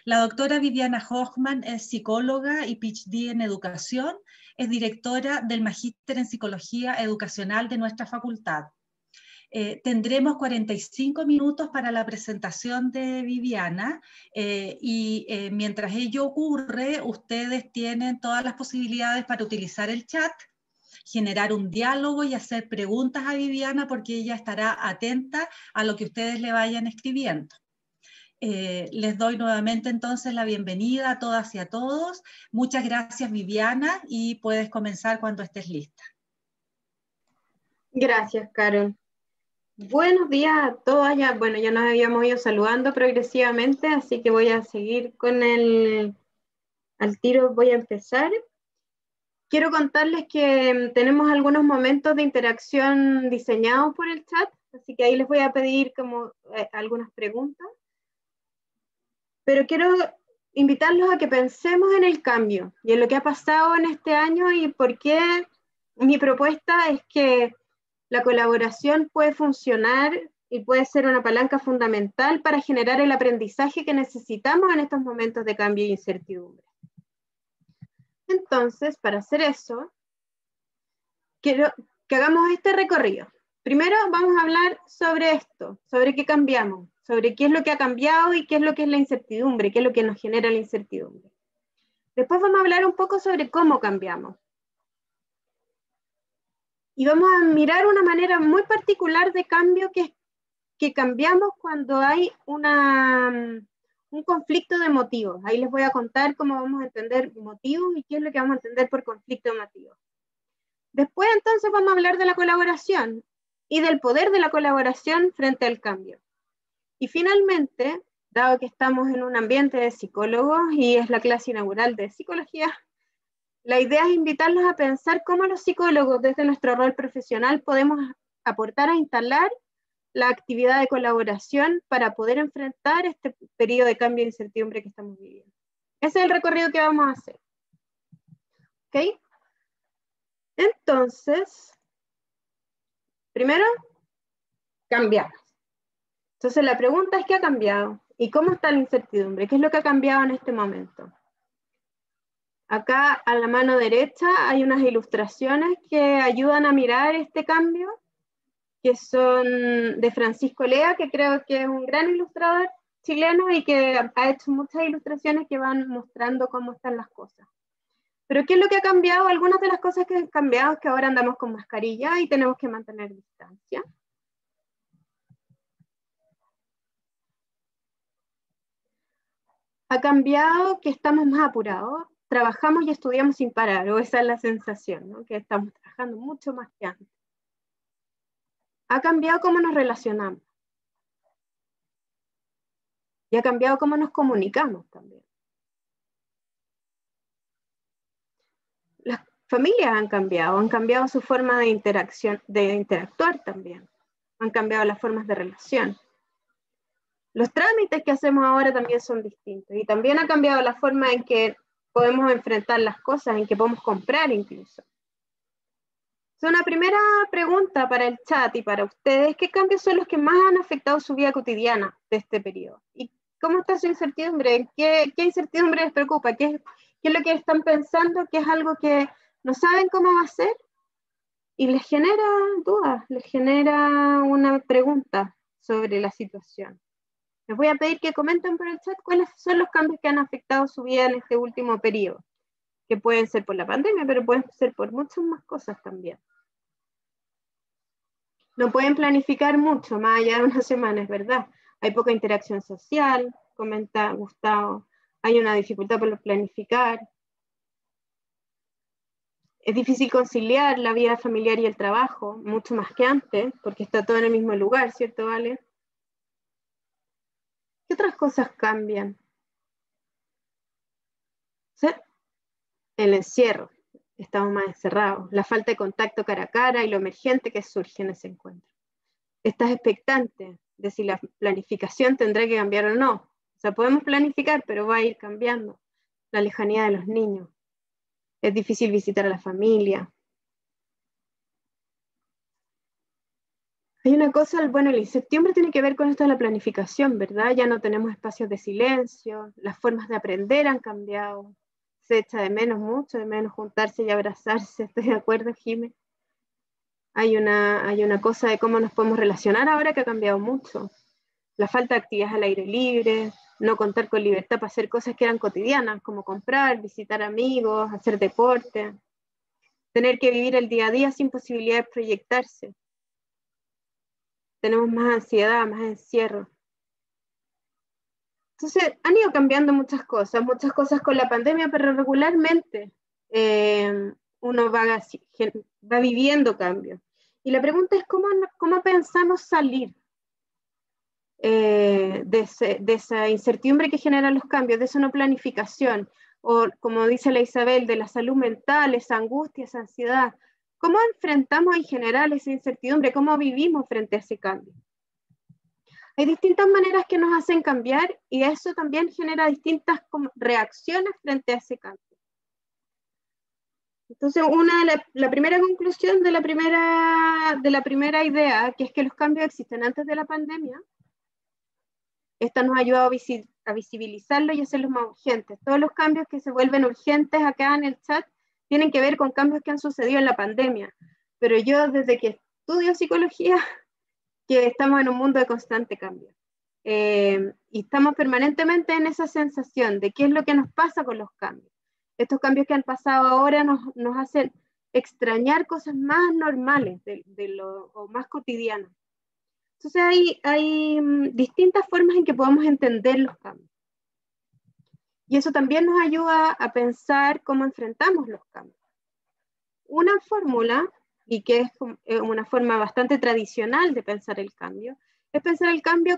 La doctora Viviana Hochman es psicóloga y PhD en educación, es directora del Magíster en Psicología Educacional de nuestra facultad. Tendremos 45 minutos para la presentación de Viviana mientras ello ocurre, ustedes tienen todas las posibilidades para utilizar el chat, generar un diálogo y hacer preguntas a Viviana porque ella estará atenta a lo que ustedes le vayan escribiendo. Les doy nuevamente entonces la bienvenida a todas y a todos. Muchas gracias, Viviana, y puedes comenzar cuando estés lista. Gracias, Carol. Buenos días a todas. Ya nos habíamos ido saludando progresivamente, así que voy a seguir con al tiro, voy a empezar. Quiero contarles que tenemos algunos momentos de interacción diseñados por el chat, así que ahí les voy a pedir como algunas preguntas. Pero quiero invitarlos a que pensemos en el cambio y en lo que ha pasado en este año y por qué mi propuesta es que la colaboración puede funcionar y puede ser una palanca fundamental para generar el aprendizaje que necesitamos en estos momentos de cambio e incertidumbre. Entonces, para hacer eso, quiero que hagamos este recorrido. Primero vamos a hablar sobre esto, sobre qué cambiamos, sobre qué es lo que ha cambiado y qué es lo que es la incertidumbre, qué es lo que nos genera la incertidumbre. Después vamos a hablar un poco sobre cómo cambiamos. Y vamos a mirar una manera muy particular de cambio que cambiamos cuando hay un conflicto de motivos. Ahí les voy a contar cómo vamos a entender motivos y qué es lo que vamos a entender por conflicto de motivos. Después entonces vamos a hablar de la colaboración y del poder de la colaboración frente al cambio. Y finalmente, dado que estamos en un ambiente de psicólogos y es la clase inaugural de psicología, la idea es invitarlos a pensar cómo los psicólogos desde nuestro rol profesional podemos aportar a instalar la actividad de colaboración para poder enfrentar este periodo de cambio e incertidumbre que estamos viviendo. Ese es el recorrido que vamos a hacer. ¿Ok? Entonces, primero, cambiamos. Entonces la pregunta es ¿qué ha cambiado? ¿Y cómo está la incertidumbre? ¿Qué es lo que ha cambiado en este momento? Acá a la mano derecha hay unas ilustraciones que ayudan a mirar este cambio, que son de Francisco Lea, que creo que es un gran ilustrador chileno y que ha hecho muchas ilustraciones que van mostrando cómo están las cosas. Pero ¿qué es lo que ha cambiado? Algunas de las cosas que han cambiado es que ahora andamos con mascarilla y tenemos que mantener distancia. Ha cambiado que estamos más apurados, trabajamos y estudiamos sin parar, o esa es la sensación, ¿no? Que estamos trabajando mucho más que antes. Ha cambiado cómo nos relacionamos. Y ha cambiado cómo nos comunicamos también. Las familias han cambiado su forma de interacción, de interactuar también. Han cambiado las formas de relación. Los trámites que hacemos ahora también son distintos y también ha cambiado la forma en que podemos enfrentar las cosas, en que podemos comprar incluso. Es una primera pregunta para el chat y para ustedes. ¿Qué cambios son los que más han afectado su vida cotidiana de este periodo? ¿Y cómo está su incertidumbre? ¿Qué incertidumbre les preocupa? ¿Qué es lo que están pensando? ¿Qué es algo que no saben cómo va a ser? Y les genera dudas, les genera una pregunta sobre la situación. Les voy a pedir que comenten por el chat cuáles son los cambios que han afectado su vida en este último periodo, que pueden ser por la pandemia, pero pueden ser por muchas más cosas también. No pueden planificar mucho, más allá de una semana, es verdad. Hay poca interacción social, comenta Gustavo. Hay una dificultad por planificar. Es difícil conciliar la vida familiar y el trabajo, mucho más que antes, porque está todo en el mismo lugar, ¿cierto, Vale? ¿Qué otras cosas cambian? ¿Sí? El encierro, estamos más encerrados, la falta de contacto cara a cara y lo emergente que surge en ese encuentro. Estás expectante de si la planificación tendrá que cambiar o no. O sea, podemos planificar, pero va a ir cambiando. La lejanía de los niños. Es difícil visitar a la familia. Hay una cosa, bueno, la incertidumbre tiene que ver con esto de la planificación, ¿verdad? Ya no tenemos espacios de silencio, las formas de aprender han cambiado, se echa de menos mucho, de menos juntarse y abrazarse, estoy de acuerdo, Jimé. Hay una cosa de cómo nos podemos relacionar ahora que ha cambiado mucho. La falta de actividades al aire libre, no contar con libertad para hacer cosas que eran cotidianas, como comprar, visitar amigos, hacer deporte, tener que vivir el día a día sin posibilidad de proyectarse. Tenemos más ansiedad, más encierro. Entonces, han ido cambiando muchas cosas con la pandemia, pero regularmente uno va viviendo cambios. Y la pregunta es, ¿cómo pensamos salir de esa incertidumbre que generan los cambios, de esa no planificación? O, como dice la Isabel, de la salud mental, esa angustia, esa ansiedad. ¿Cómo enfrentamos en general esa incertidumbre? ¿Cómo vivimos frente a ese cambio? Hay distintas maneras que nos hacen cambiar y eso también genera distintas reacciones frente a ese cambio. Entonces, la primera conclusión de la primera idea, que es que los cambios existen antes de la pandemia, esta nos ha ayudado a visibilizarlo y hacerlos más urgentes. Todos los cambios que se vuelven urgentes acá en el chat tienen que ver con cambios que han sucedido en la pandemia. Pero yo, desde que estudio psicología, que estamos en un mundo de constante cambio. Y estamos permanentemente en esa sensación de qué es lo que nos pasa con los cambios. Estos cambios que han pasado ahora nos hacen extrañar cosas más normales o más cotidianas. Entonces hay distintas formas en que podemos entender los cambios. Y eso también nos ayuda a pensar cómo enfrentamos los cambios. Una fórmula, y que es una forma bastante tradicional de pensar el cambio, es pensar el cambio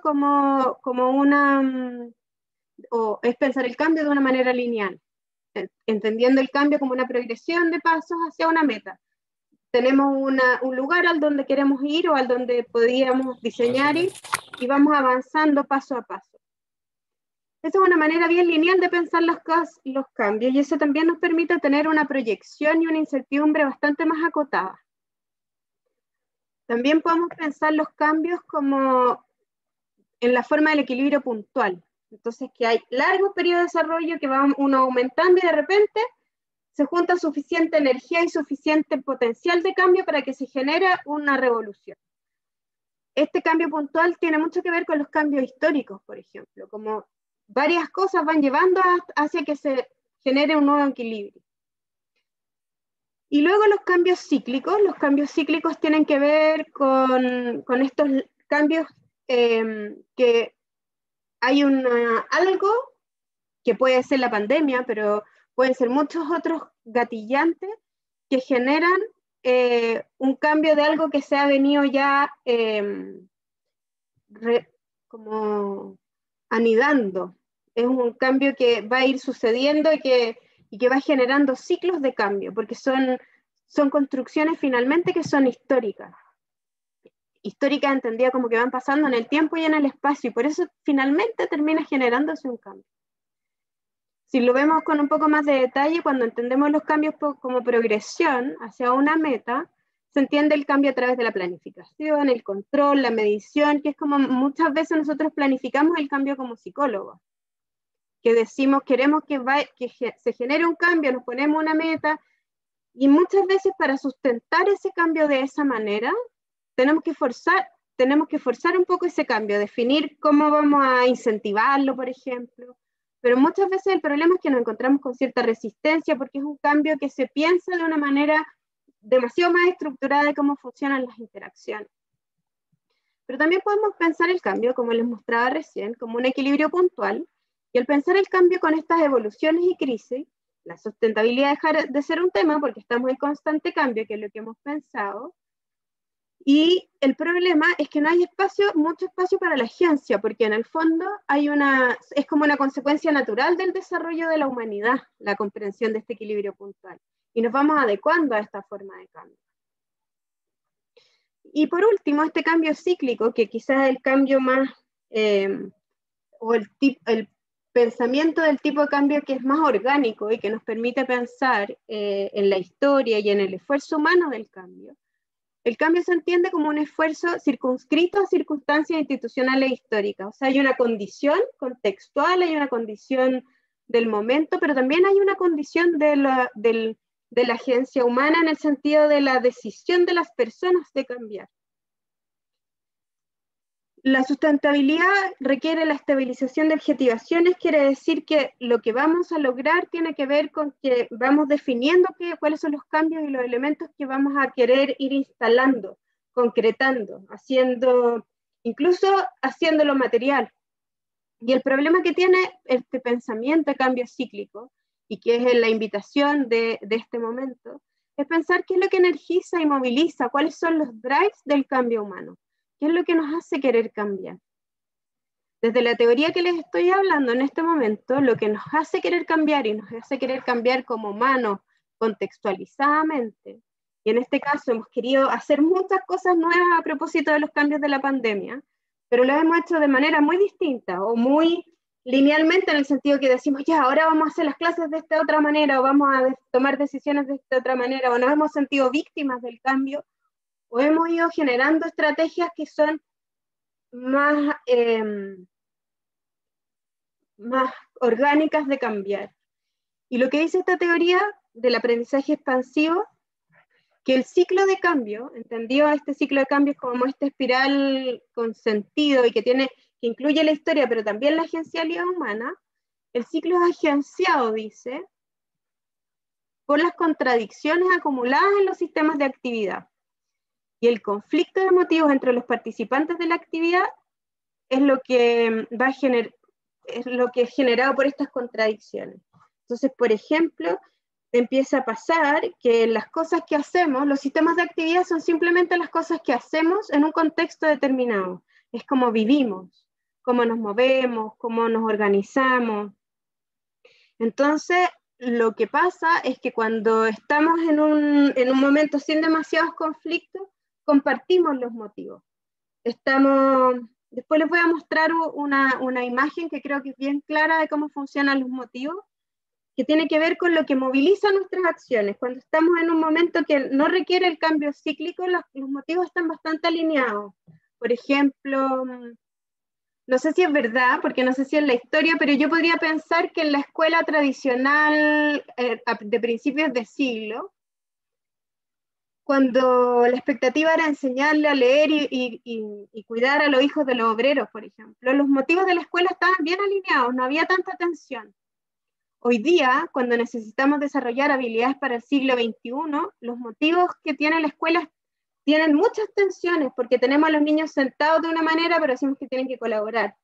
es pensar el cambio de una manera lineal, entendiendo el cambio como una progresión de pasos hacia una meta. Tenemos un lugar al donde queremos ir o al donde podríamos diseñar ir y vamos avanzando paso a paso. Esa es una manera bien lineal de pensar los cambios y eso también nos permite tener una proyección y una incertidumbre bastante más acotada. También podemos pensar los cambios como en la forma del equilibrio puntual. Entonces, que hay largos periodos de desarrollo que va uno aumentando y de repente se junta suficiente energía y suficiente potencial de cambio para que se genere una revolución. Este cambio puntual tiene mucho que ver con los cambios históricos, por ejemplo, como varias cosas van llevando hacia que se genere un nuevo equilibrio. Y luego los cambios cíclicos tienen que ver con estos cambios que hay algo que puede ser la pandemia, pero pueden ser muchos otros gatillantes que generan un cambio de algo que se ha venido ya como anidando. Es un cambio que va a ir sucediendo y que va generando ciclos de cambio, porque son construcciones finalmente que son históricas. Históricas entendidas como que van pasando en el tiempo y en el espacio, y por eso finalmente termina generándose un cambio. Si lo vemos con un poco más de detalle, cuando entendemos los cambios como progresión hacia una meta, se entiende el cambio a través de la planificación, el control, la medición, que es como muchas veces nosotros planificamos el cambio como psicólogos, que decimos queremos que se genere un cambio, nos ponemos una meta, y muchas veces para sustentar ese cambio de esa manera, tenemos que forzar un poco ese cambio, definir cómo vamos a incentivarlo, por ejemplo. Pero muchas veces el problema es que nos encontramos con cierta resistencia porque es un cambio que se piensa de una manera demasiado más estructurada de cómo funcionan las interacciones. Pero también podemos pensar el cambio, como les mostraba recién, como un equilibrio puntual, y al pensar el cambio con estas evoluciones y crisis, la sustentabilidad deja de ser un tema porque estamos en constante cambio, que es lo que hemos pensado, y el problema es que no hay mucho espacio para la agencia, porque en el fondo es como una consecuencia natural del desarrollo de la humanidad, la comprensión de este equilibrio puntual. Y nos vamos adecuando a esta forma de cambio. Y por último, este cambio cíclico, que quizás es el cambio más, o el pensamiento del tipo de cambio que es más orgánico y que nos permite pensar en la historia y en el esfuerzo humano del cambio, el cambio se entiende como un esfuerzo circunscrito a circunstancias institucionales e históricas. O sea, hay una condición contextual, hay una condición del momento, pero también hay una condición de la agencia humana en el sentido de la decisión de las personas de cambiar. La sustentabilidad requiere la estabilización de objetivaciones, quiere decir que lo que vamos a lograr tiene que ver con que vamos definiendo cuáles son los cambios y los elementos que vamos a querer ir instalando, concretando, incluso haciéndolo material. Y el problema que tiene este pensamiento de cambio cíclico, y que es la invitación de este momento, es pensar qué es lo que energiza y moviliza, cuáles son los drives del cambio humano. ¿Qué es lo que nos hace querer cambiar? Desde la teoría que les estoy hablando en este momento, lo que nos hace querer cambiar y nos hace querer cambiar como humanos contextualizadamente, y en este caso hemos querido hacer muchas cosas nuevas a propósito de los cambios de la pandemia, pero lo hemos hecho de manera muy distinta o muy linealmente, en el sentido que decimos, ya, ahora vamos a hacer las clases de esta otra manera, o vamos a tomar decisiones de esta otra manera, o nos hemos sentido víctimas del cambio, o hemos ido generando estrategias que son más orgánicas de cambiar. Y lo que dice esta teoría del aprendizaje expansivo, que el ciclo de cambio, entendido este ciclo de cambio como esta espiral con sentido y que incluye la historia, pero también la agencialidad humana, el ciclo es agenciado, dice, por las contradicciones acumuladas en los sistemas de actividad. Y el conflicto de motivos entre los participantes de la actividad es lo que es generado por estas contradicciones. Entonces, por ejemplo, empieza a pasar que las cosas que hacemos, los sistemas de actividad son simplemente las cosas que hacemos en un contexto determinado. Es como vivimos, cómo nos movemos, cómo nos organizamos. Entonces, lo que pasa es que cuando estamos en un momento sin demasiados conflictos, compartimos los motivos. Después les voy a mostrar una imagen que creo que es bien clara de cómo funcionan los motivos, que tiene que ver con lo que moviliza nuestras acciones. Cuando estamos en un momento que no requiere el cambio cíclico, los motivos están bastante alineados. Por ejemplo, no sé si es verdad, porque no sé si es la historia, pero yo podría pensar que en la escuela tradicional de principios de siglo, cuando la expectativa era enseñarle a leer y cuidar a los hijos de los obreros, por ejemplo, los motivos de la escuela estaban bien alineados, no había tanta tensión. Hoy día, cuando necesitamos desarrollar habilidades para el siglo XXI, los motivos que tiene la escuela tienen muchas tensiones, porque tenemos a los niños sentados de una manera, pero decimos que tienen que colaborar.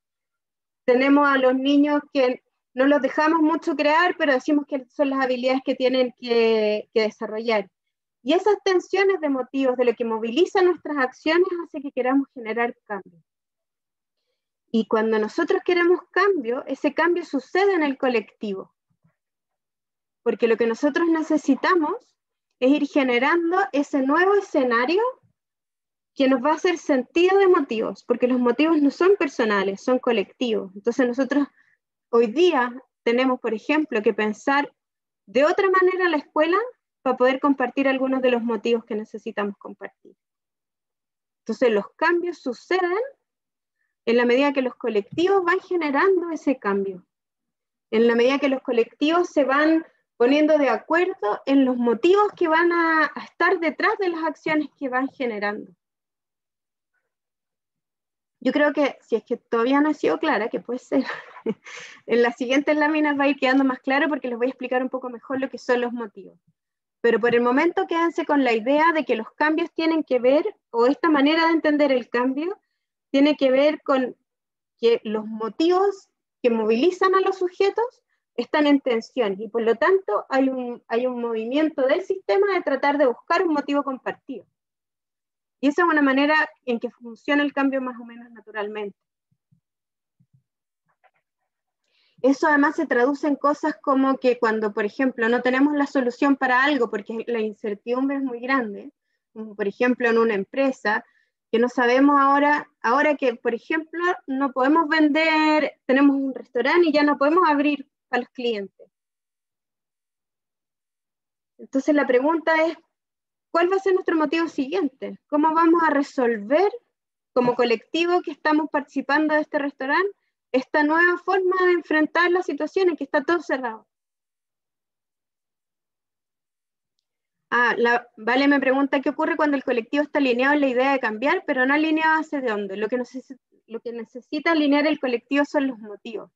Tenemos a los niños que no los dejamos mucho crear, pero decimos que son las habilidades que tienen que desarrollar. Y esas tensiones de motivos, de lo que moviliza nuestras acciones, hace que queramos generar cambio. Y cuando nosotros queremos cambio, ese cambio sucede en el colectivo. Porque lo que nosotros necesitamos es ir generando ese nuevo escenario que nos va a hacer sentido de motivos, porque los motivos no son personales, son colectivos. Entonces nosotros hoy día tenemos, por ejemplo, que pensar de otra manera la escuela para poder compartir algunos de los motivos que necesitamos compartir. Entonces los cambios suceden en la medida que los colectivos van generando ese cambio, en la medida que los colectivos se van poniendo de acuerdo en los motivos que van a estar detrás de las acciones que van generando. Yo creo que, si es que todavía no ha sido clara, que puede ser, en las siguientes láminas va a ir quedando más claro porque les voy a explicar un poco mejor lo que son los motivos. Pero por el momento quédense con la idea de que los cambios tienen que ver, o esta manera de entender el cambio, tiene que ver con que los motivos que movilizan a los sujetos están en tensión y por lo tanto hay un movimiento del sistema de tratar de buscar un motivo compartido. Y esa es una manera en que funciona el cambio más o menos naturalmente. Eso además se traduce en cosas como que cuando, por ejemplo, no tenemos la solución para algo porque la incertidumbre es muy grande, como por ejemplo en una empresa, que no sabemos ahora que, por ejemplo, no podemos vender, tenemos un restaurante y ya no podemos abrir para los clientes. Entonces la pregunta es, ¿cuál va a ser nuestro motivo siguiente? ¿Cómo vamos a resolver como colectivo que estamos participando de este restaurante esta nueva forma de enfrentar la situación en que está todo cerrado? Vale me pregunta, ¿qué ocurre cuando el colectivo está alineado en la idea de cambiar, pero no alineado hacia dónde? Lo que necesita alinear el colectivo son los motivos.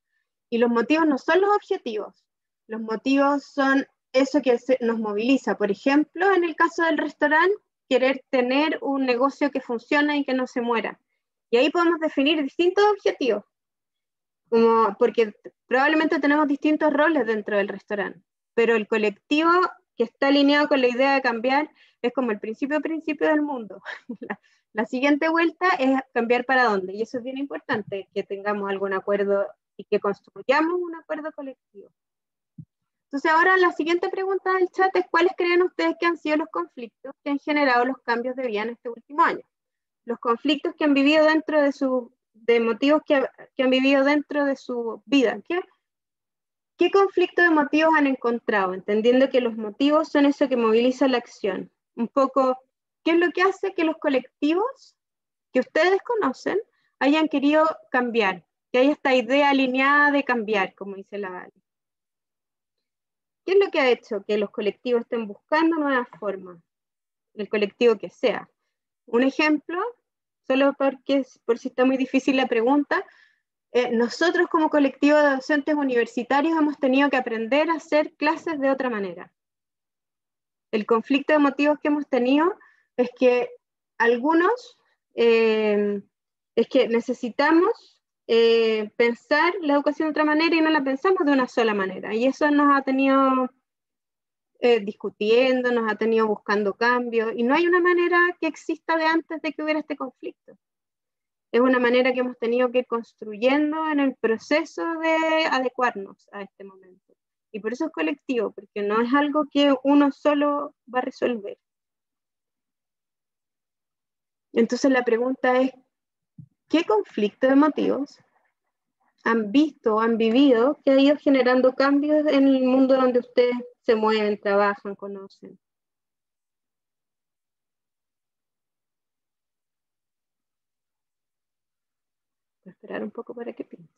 Y los motivos no son los objetivos. Los motivos son eso que nos moviliza. Por ejemplo, en el caso del restaurante, querer tener un negocio que funcione y que no se muera. Y ahí podemos definir distintos objetivos, porque probablemente tenemos distintos roles dentro del restaurante, pero el colectivo que está alineado con la idea de cambiar es como el principio del mundo. La siguiente vuelta es cambiar para dónde, y eso es bien importante, que tengamos algún acuerdo y que construyamos un acuerdo colectivo. Entonces ahora la siguiente pregunta del chat es: ¿cuáles creen ustedes que han sido los conflictos que han generado los cambios de vida en este último año? Los conflictos que han vivido dentro de motivos que han vivido dentro de su vida. ¿Qué conflicto de motivos han encontrado? Entendiendo que los motivos son eso que moviliza la acción. Un poco, ¿qué es lo que hace que los colectivos que ustedes conocen hayan querido cambiar? Que haya esta idea alineada de cambiar, como dice la Vale. ¿Qué es lo que ha hecho que los colectivos estén buscando nuevas formas? El colectivo que sea. Un ejemplo, solo por si está muy difícil la pregunta, nosotros como colectivo de docentes universitarios hemos tenido que aprender a hacer clases de otra manera. El conflicto de motivos que hemos tenido es que algunos, es que necesitamos pensar la educación de otra manera y no la pensamos de una sola manera. Y eso nos ha tenido discutiendo, nos ha tenido buscando cambios, y no hay una manera que exista de antes de que hubiera este conflicto. Es una manera que hemos tenido que ir construyendo en el proceso de adecuarnos a este momento. Y por eso es colectivo, porque no es algo que uno solo va a resolver. Entonces la pregunta es: ¿qué conflicto de motivos han visto o han vivido que ha ido generando cambios en el mundo donde ustedes se mueven, trabajan, conocen? Voy a esperar un poco para que piense.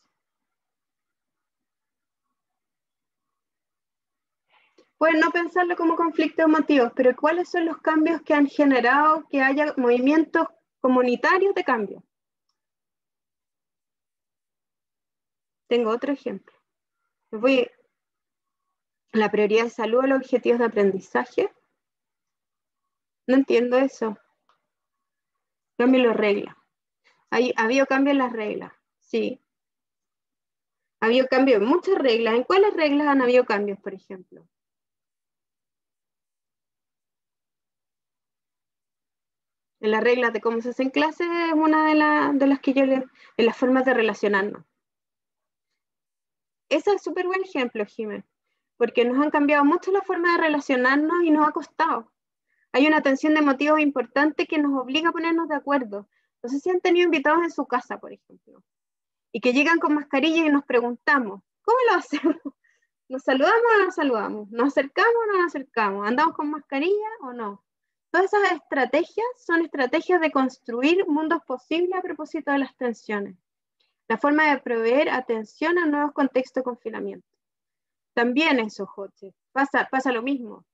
Pueden no pensarlo como conflicto de motivos, pero ¿cuáles son los cambios que han generado que haya movimientos comunitarios de cambio? Tengo otro ejemplo. La prioridad de salud o los objetivos de aprendizaje. No entiendo eso. Cambio las reglas. ¿Ha habido cambio en las reglas? Sí. Ha habido cambio en muchas reglas. ¿En cuáles reglas han habido cambios, por ejemplo? En las reglas de cómo se hace en clase es una de las que en las formas de relacionarnos. Ese es súper buen ejemplo, Jiménez, porque nos han cambiado mucho la forma de relacionarnos y nos ha costado. Hay una tensión de motivos importante que nos obliga a ponernos de acuerdo. No sé si han tenido invitados en su casa, por ejemplo, y que llegan con mascarilla y nos preguntamos: ¿cómo lo hacemos? ¿Nos saludamos o no nos saludamos? ¿Nos acercamos o no nos acercamos? ¿Andamos con mascarilla o no? Todas esas estrategias son estrategias de construir mundos posibles a propósito de las tensiones. La forma de proveer atención a nuevos contextos de confinamiento. También eso, Joche, pasa lo mismo.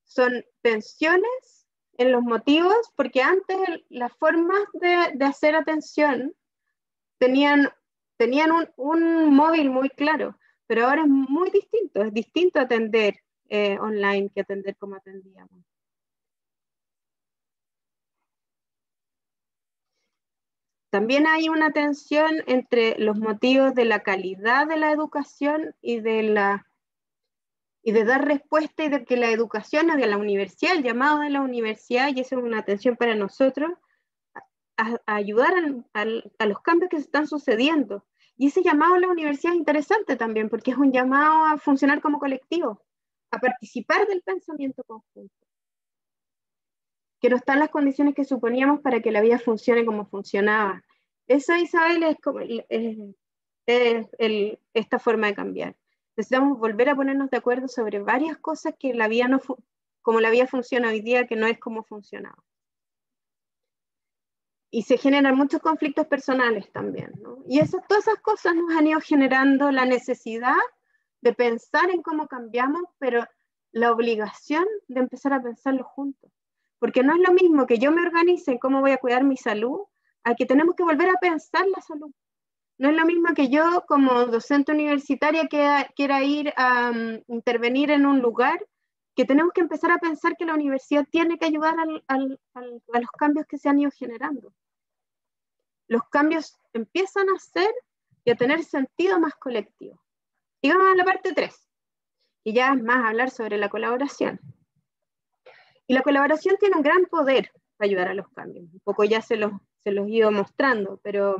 Son tensiones en los motivos, porque antes las formas de hacer atención tenían un móvil muy claro, pero ahora es muy distinto. Es distinto atender online que atender como atendíamos. También hay una tensión entre los motivos de la calidad de la educación y de dar respuesta, y de que la educación es de la universidad, el llamado de la universidad, y eso es una tensión para nosotros, a ayudar a los cambios que se están sucediendo. Y ese llamado a la universidad es interesante también, porque es un llamado a funcionar como colectivo, a participar del pensamiento conjunto. Que no están las condiciones que suponíamos para que la vida funcione como funcionaba. Eso, Isabel, es como esta forma de cambiar. Necesitamos volver a ponernos de acuerdo sobre varias cosas que la vida como la vida funciona hoy día, que no es como funcionaba. Y se generan muchos conflictos personales también, ¿no? Y todas esas cosas nos han ido generando la necesidad de pensar en cómo cambiamos, pero la obligación de empezar a pensarlo juntos. Porque no es lo mismo que yo me organice en cómo voy a cuidar mi salud, a que tenemos que volver a pensar la salud. No es lo mismo que yo como docente universitaria quiera ir a intervenir en un lugar, que tenemos que empezar a pensar que la universidad tiene que ayudar a los cambios que se han ido generando. Los cambios empiezan a ser y a tener sentido más colectivo. Sigamos a la parte 3, y ya es más hablar sobre la colaboración. Y la colaboración tiene un gran poder para ayudar a los cambios. Un poco ya se los he ido mostrando, pero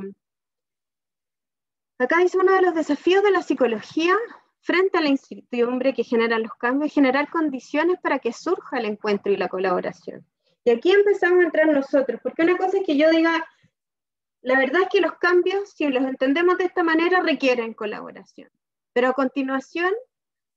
acá dice: uno de los desafíos de la psicología frente a la incertidumbre que generan los cambios es generar condiciones para que surja el encuentro y la colaboración. Y aquí empezamos a entrar nosotros, porque una cosa es que yo diga, la verdad es que los cambios, si los entendemos de esta manera, requieren colaboración. Pero a continuación,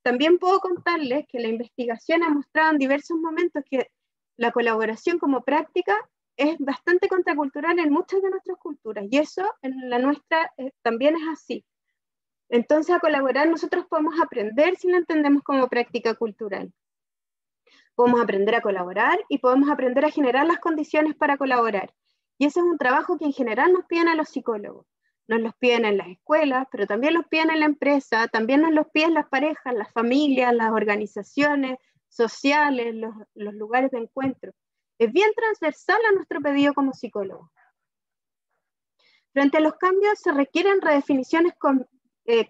también puedo contarles que la investigación ha mostrado en diversos momentos que la colaboración como práctica es bastante contracultural en muchas de nuestras culturas, y eso en la nuestra también es así. Entonces, a colaborar nosotros podemos aprender si lo entendemos como práctica cultural. Podemos aprender a colaborar y podemos aprender a generar las condiciones para colaborar. Y ese es un trabajo que en general nos piden a los psicólogos. Nos los piden en las escuelas, pero también los piden en la empresa, también nos los piden las parejas, las familias, las organizaciones sociales, los lugares de encuentro. Es bien transversal a nuestro pedido como psicólogos. Frente a los cambios se requieren redefiniciones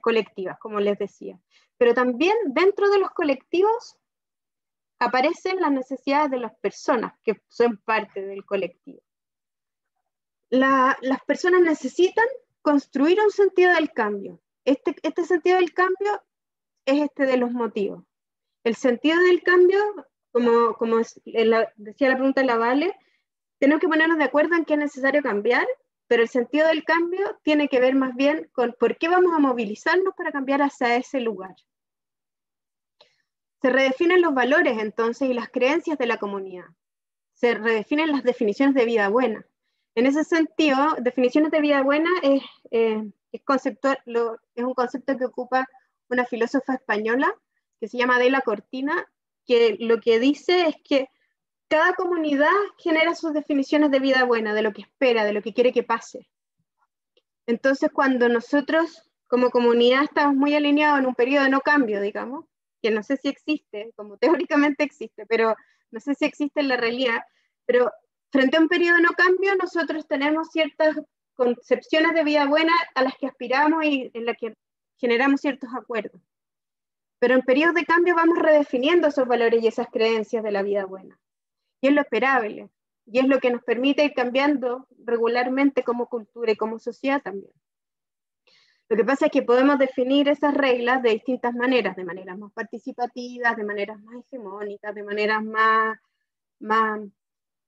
colectivas, como les decía, pero también dentro de los colectivos aparecen las necesidades de las personas que son parte del colectivo. Las personas necesitan construir un sentido del cambio. Este sentido del cambio es de los motivos. El sentido del cambio, como decía la pregunta de la Vale, tenemos que ponernos de acuerdo en qué es necesario cambiar, pero el sentido del cambio tiene que ver más bien con por qué vamos a movilizarnos para cambiar hacia ese lugar. Se redefinen los valores entonces y las creencias de la comunidad. Se redefinen las definiciones de vida buena. En ese sentido, definiciones de vida buena es un concepto que ocupa una filósofa española que se llama Adela Cortina, que lo que dice es que cada comunidad genera sus definiciones de vida buena, de lo que espera, de lo que quiere que pase. Entonces, cuando nosotros como comunidad estamos muy alineados en un periodo de no cambio, digamos, que no sé si existe, como teóricamente existe, pero no sé si existe en la realidad, pero frente a un periodo de no cambio, nosotros tenemos ciertas concepciones de vida buena a las que aspiramos y en las que generamos ciertos acuerdos. Pero en periodos de cambio vamos redefiniendo esos valores y esas creencias de la vida buena. Y es lo esperable, y es lo que nos permite ir cambiando regularmente como cultura y como sociedad también. Lo que pasa es que podemos definir esas reglas de distintas maneras, de maneras más participativas, de maneras más hegemónicas, de maneras más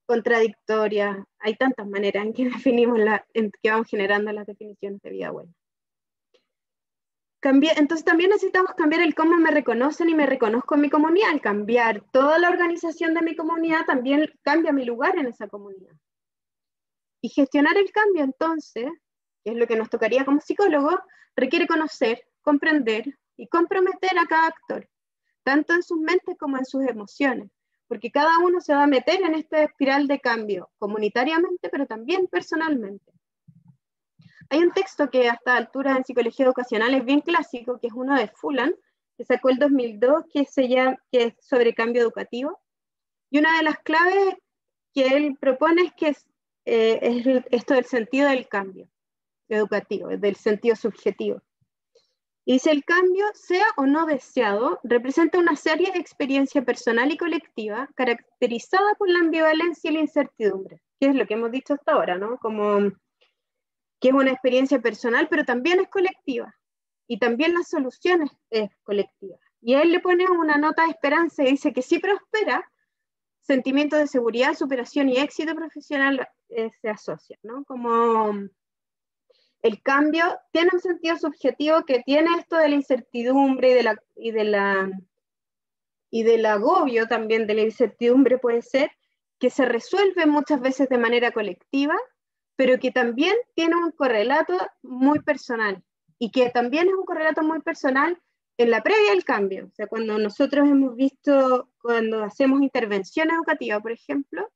contradictorias. Hay tantas maneras en que definimos, en que vamos generando las definiciones de vida buena. Entonces también necesitamos cambiar el cómo me reconocen y me reconozco en mi comunidad. Al cambiar toda la organización de mi comunidad, también cambia mi lugar en esa comunidad. Y gestionar el cambio, entonces, que es lo que nos tocaría como psicólogos, requiere conocer, comprender y comprometer a cada actor, tanto en sus mentes como en sus emociones, porque cada uno se va a meter en esta espiral de cambio, comunitariamente, pero también personalmente. Hay un texto que a esta altura en psicología educacional es bien clásico, que es uno de Fulan, que sacó el 2002, que es sobre cambio educativo. Y una de las claves que él propone es que es esto del sentido del cambio educativo, del sentido subjetivo. Y dice: el cambio, sea o no deseado, representa una seria experiencia personal y colectiva caracterizada por la ambivalencia y la incertidumbre, que es lo que hemos dicho hasta ahora, ¿no? Como que es una experiencia personal, pero también es colectiva, y también la solución es colectiva. Y a él le pone una nota de esperanza y dice que si prospera, sentimientos de seguridad, superación y éxito profesional se asocian, ¿no? Como el cambio tiene un sentido subjetivo que tiene esto de la incertidumbre y y del agobio también, de la incertidumbre puede ser, que se resuelve muchas veces de manera colectiva, pero que también tiene un correlato muy personal, y que también es un correlato muy personal en la previa al cambio. O sea, cuando nosotros hemos visto, cuando hacemos intervención educativa, por ejemplo,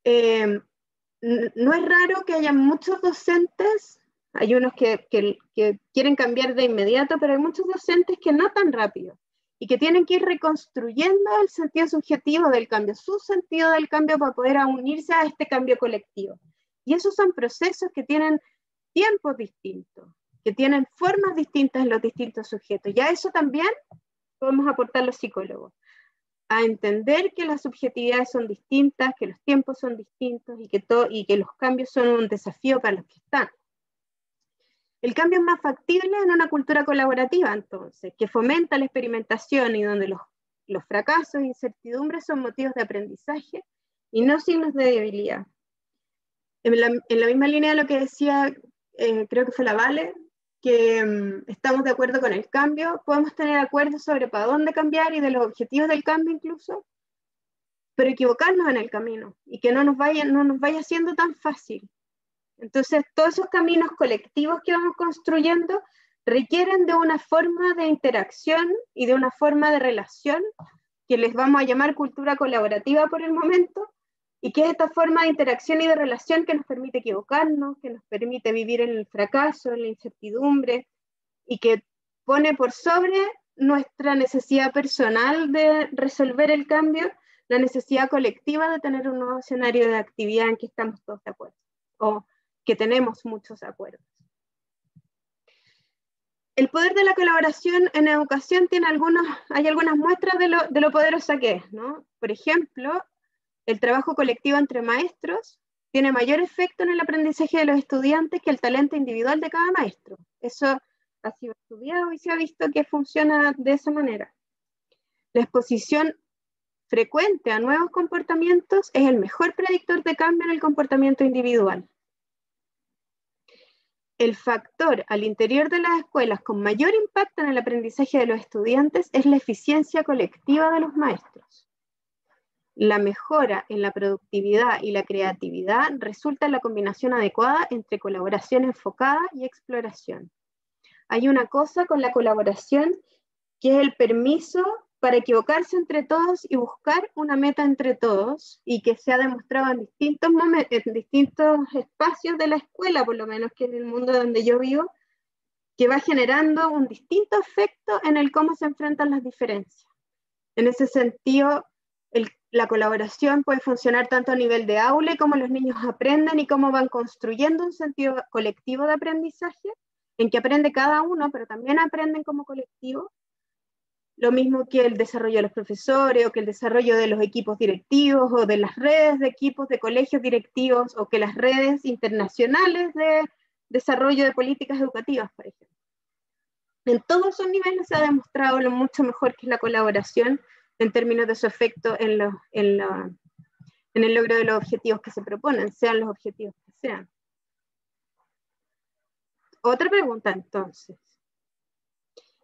no es raro que haya muchos docentes, hay unos que quieren cambiar de inmediato, pero hay muchos docentes que no tan rápido, y que tienen que ir reconstruyendo el sentido subjetivo del cambio, su sentido del cambio para poder unirse a este cambio colectivo. Y esos son procesos que tienen tiempos distintos, que tienen formas distintas en los distintos sujetos. Y a eso también podemos aportar los psicólogos, a entender que las subjetividades son distintas, que los tiempos son distintos y que los cambios son un desafío para los que están. El cambio es más factible en una cultura colaborativa, entonces, que fomenta la experimentación y donde los fracasos e incertidumbres son motivos de aprendizaje y no signos de debilidad. En la misma línea de lo que decía, creo que fue la Vale, que estamos de acuerdo con el cambio, podemos tener acuerdos sobre para dónde cambiar y de los objetivos del cambio incluso, pero equivocarnos en el camino y que no nos vaya siendo tan fácil. Entonces, todos esos caminos colectivos que vamos construyendo requieren de una forma de interacción y de una forma de relación que les vamos a llamar cultura colaborativa por el momento, y que es esta forma de interacción y de relación que nos permite equivocarnos, que nos permite vivir en el fracaso, en la incertidumbre, y que pone por sobre nuestra necesidad personal de resolver el cambio, la necesidad colectiva de tener un nuevo escenario de actividad en que estamos todos de acuerdo, o que tenemos muchos acuerdos. El poder de la colaboración en educación hay algunas muestras de lo poderosa que es, ¿no? Por ejemplo, el trabajo colectivo entre maestros tiene mayor efecto en el aprendizaje de los estudiantes que el talento individual de cada maestro. Eso ha sido estudiado y se ha visto que funciona de esa manera. La exposición frecuente a nuevos comportamientos es el mejor predictor de cambio en el comportamiento individual. El factor al interior de las escuelas con mayor impacto en el aprendizaje de los estudiantes es la eficiencia colectiva de los maestros. La mejora en la productividad y la creatividad resulta en la combinación adecuada entre colaboración enfocada y exploración. Hay una cosa con la colaboración que es el permiso para equivocarse entre todos y buscar una meta entre todos, y que se ha demostrado en distintos momentos, en distintos espacios de la escuela, por lo menos que en el mundo donde yo vivo, que va generando un distinto efecto en el cómo se enfrentan las diferencias. En ese sentido, la colaboración puede funcionar tanto a nivel de aula, como los niños aprenden y cómo van construyendo un sentido colectivo de aprendizaje, en que aprende cada uno, pero también aprenden como colectivo. Lo mismo que el desarrollo de los profesores, o que el desarrollo de los equipos directivos, o de las redes de equipos de colegios directivos, o que las redes internacionales de desarrollo de políticas educativas, por ejemplo. En todos esos niveles se ha demostrado lo mucho mejor que es la colaboración en términos de su efecto en el logro de los objetivos que se proponen, sean los objetivos que sean. Otra pregunta entonces.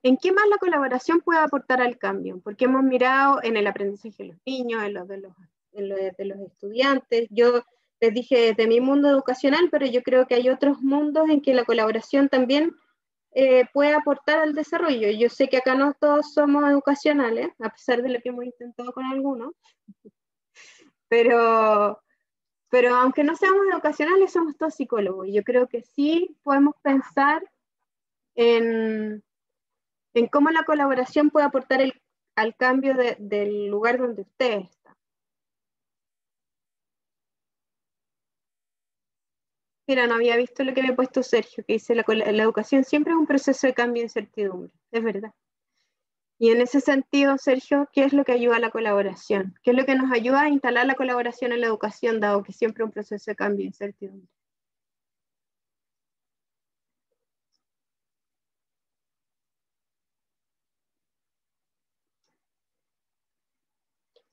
¿En qué más la colaboración puede aportar al cambio? Porque hemos mirado en el aprendizaje de los niños, en lo de los estudiantes. Yo les dije de mi mundo educacional, pero yo creo que hay otros mundos en que la colaboración también puede aportar al desarrollo. Yo sé que acá no todos somos educacionales, a pesar de lo que hemos intentado con algunos, pero aunque no seamos educacionales, somos todos psicólogos. Yo creo que sí podemos pensar en cómo la colaboración puede aportar al cambio del lugar donde ustedes están. Mira, no había visto lo que había puesto Sergio, que dice la educación siempre es un proceso de cambio e incertidumbre. Es verdad. Y en ese sentido, Sergio, ¿qué es lo que ayuda a la colaboración? ¿Qué es lo que nos ayuda a instalar la colaboración en la educación, dado que siempre es un proceso de cambio e incertidumbre?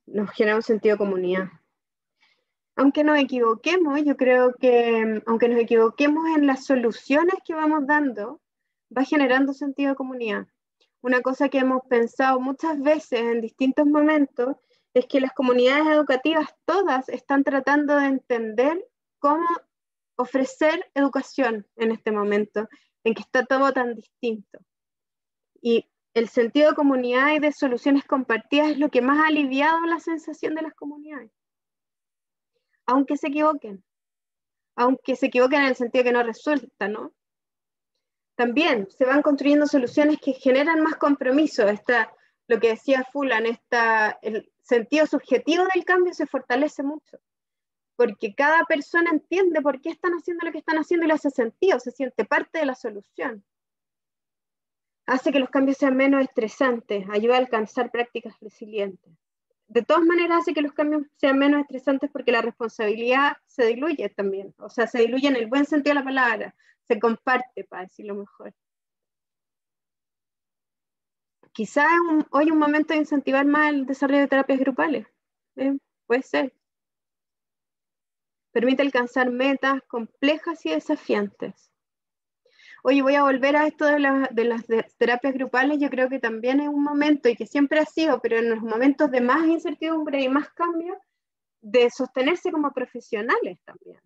Nos genera un sentido de comunidad. Aunque nos equivoquemos, yo creo que aunque nos equivoquemos en las soluciones que vamos dando, va generando sentido de comunidad. una cosa que hemos pensado muchas veces en distintos momentos es que las comunidades educativas todas están tratando de entender cómo ofrecer educación en este momento, en que está todo tan distinto. Y el sentido de comunidad y de soluciones compartidas es lo que más ha aliviado la sensación de las comunidades. Aunque se equivoquen en el sentido que no resulta, ¿no? También se van construyendo soluciones que generan más compromiso. Lo que decía Fulan, el sentido subjetivo del cambio se fortalece mucho, porque cada persona entiende por qué están haciendo lo que están haciendo y le hace sentido, se siente parte de la solución. Hace que los cambios sean menos estresantes, ayuda a alcanzar prácticas resilientes. De todas maneras hace que los cambios sean menos estresantes porque la responsabilidad se diluye también, o sea, se diluye en el buen sentido de la palabra, se comparte, para decirlo mejor. Quizás hoy es un momento de incentivar más el desarrollo de terapias grupales, puede ser. Permite alcanzar metas complejas y desafiantes. Oye, voy a volver a esto de las terapias grupales. Yo creo que también es un momento, y que siempre ha sido, pero en los momentos de más incertidumbre y más cambio, de sostenerse como profesionales también.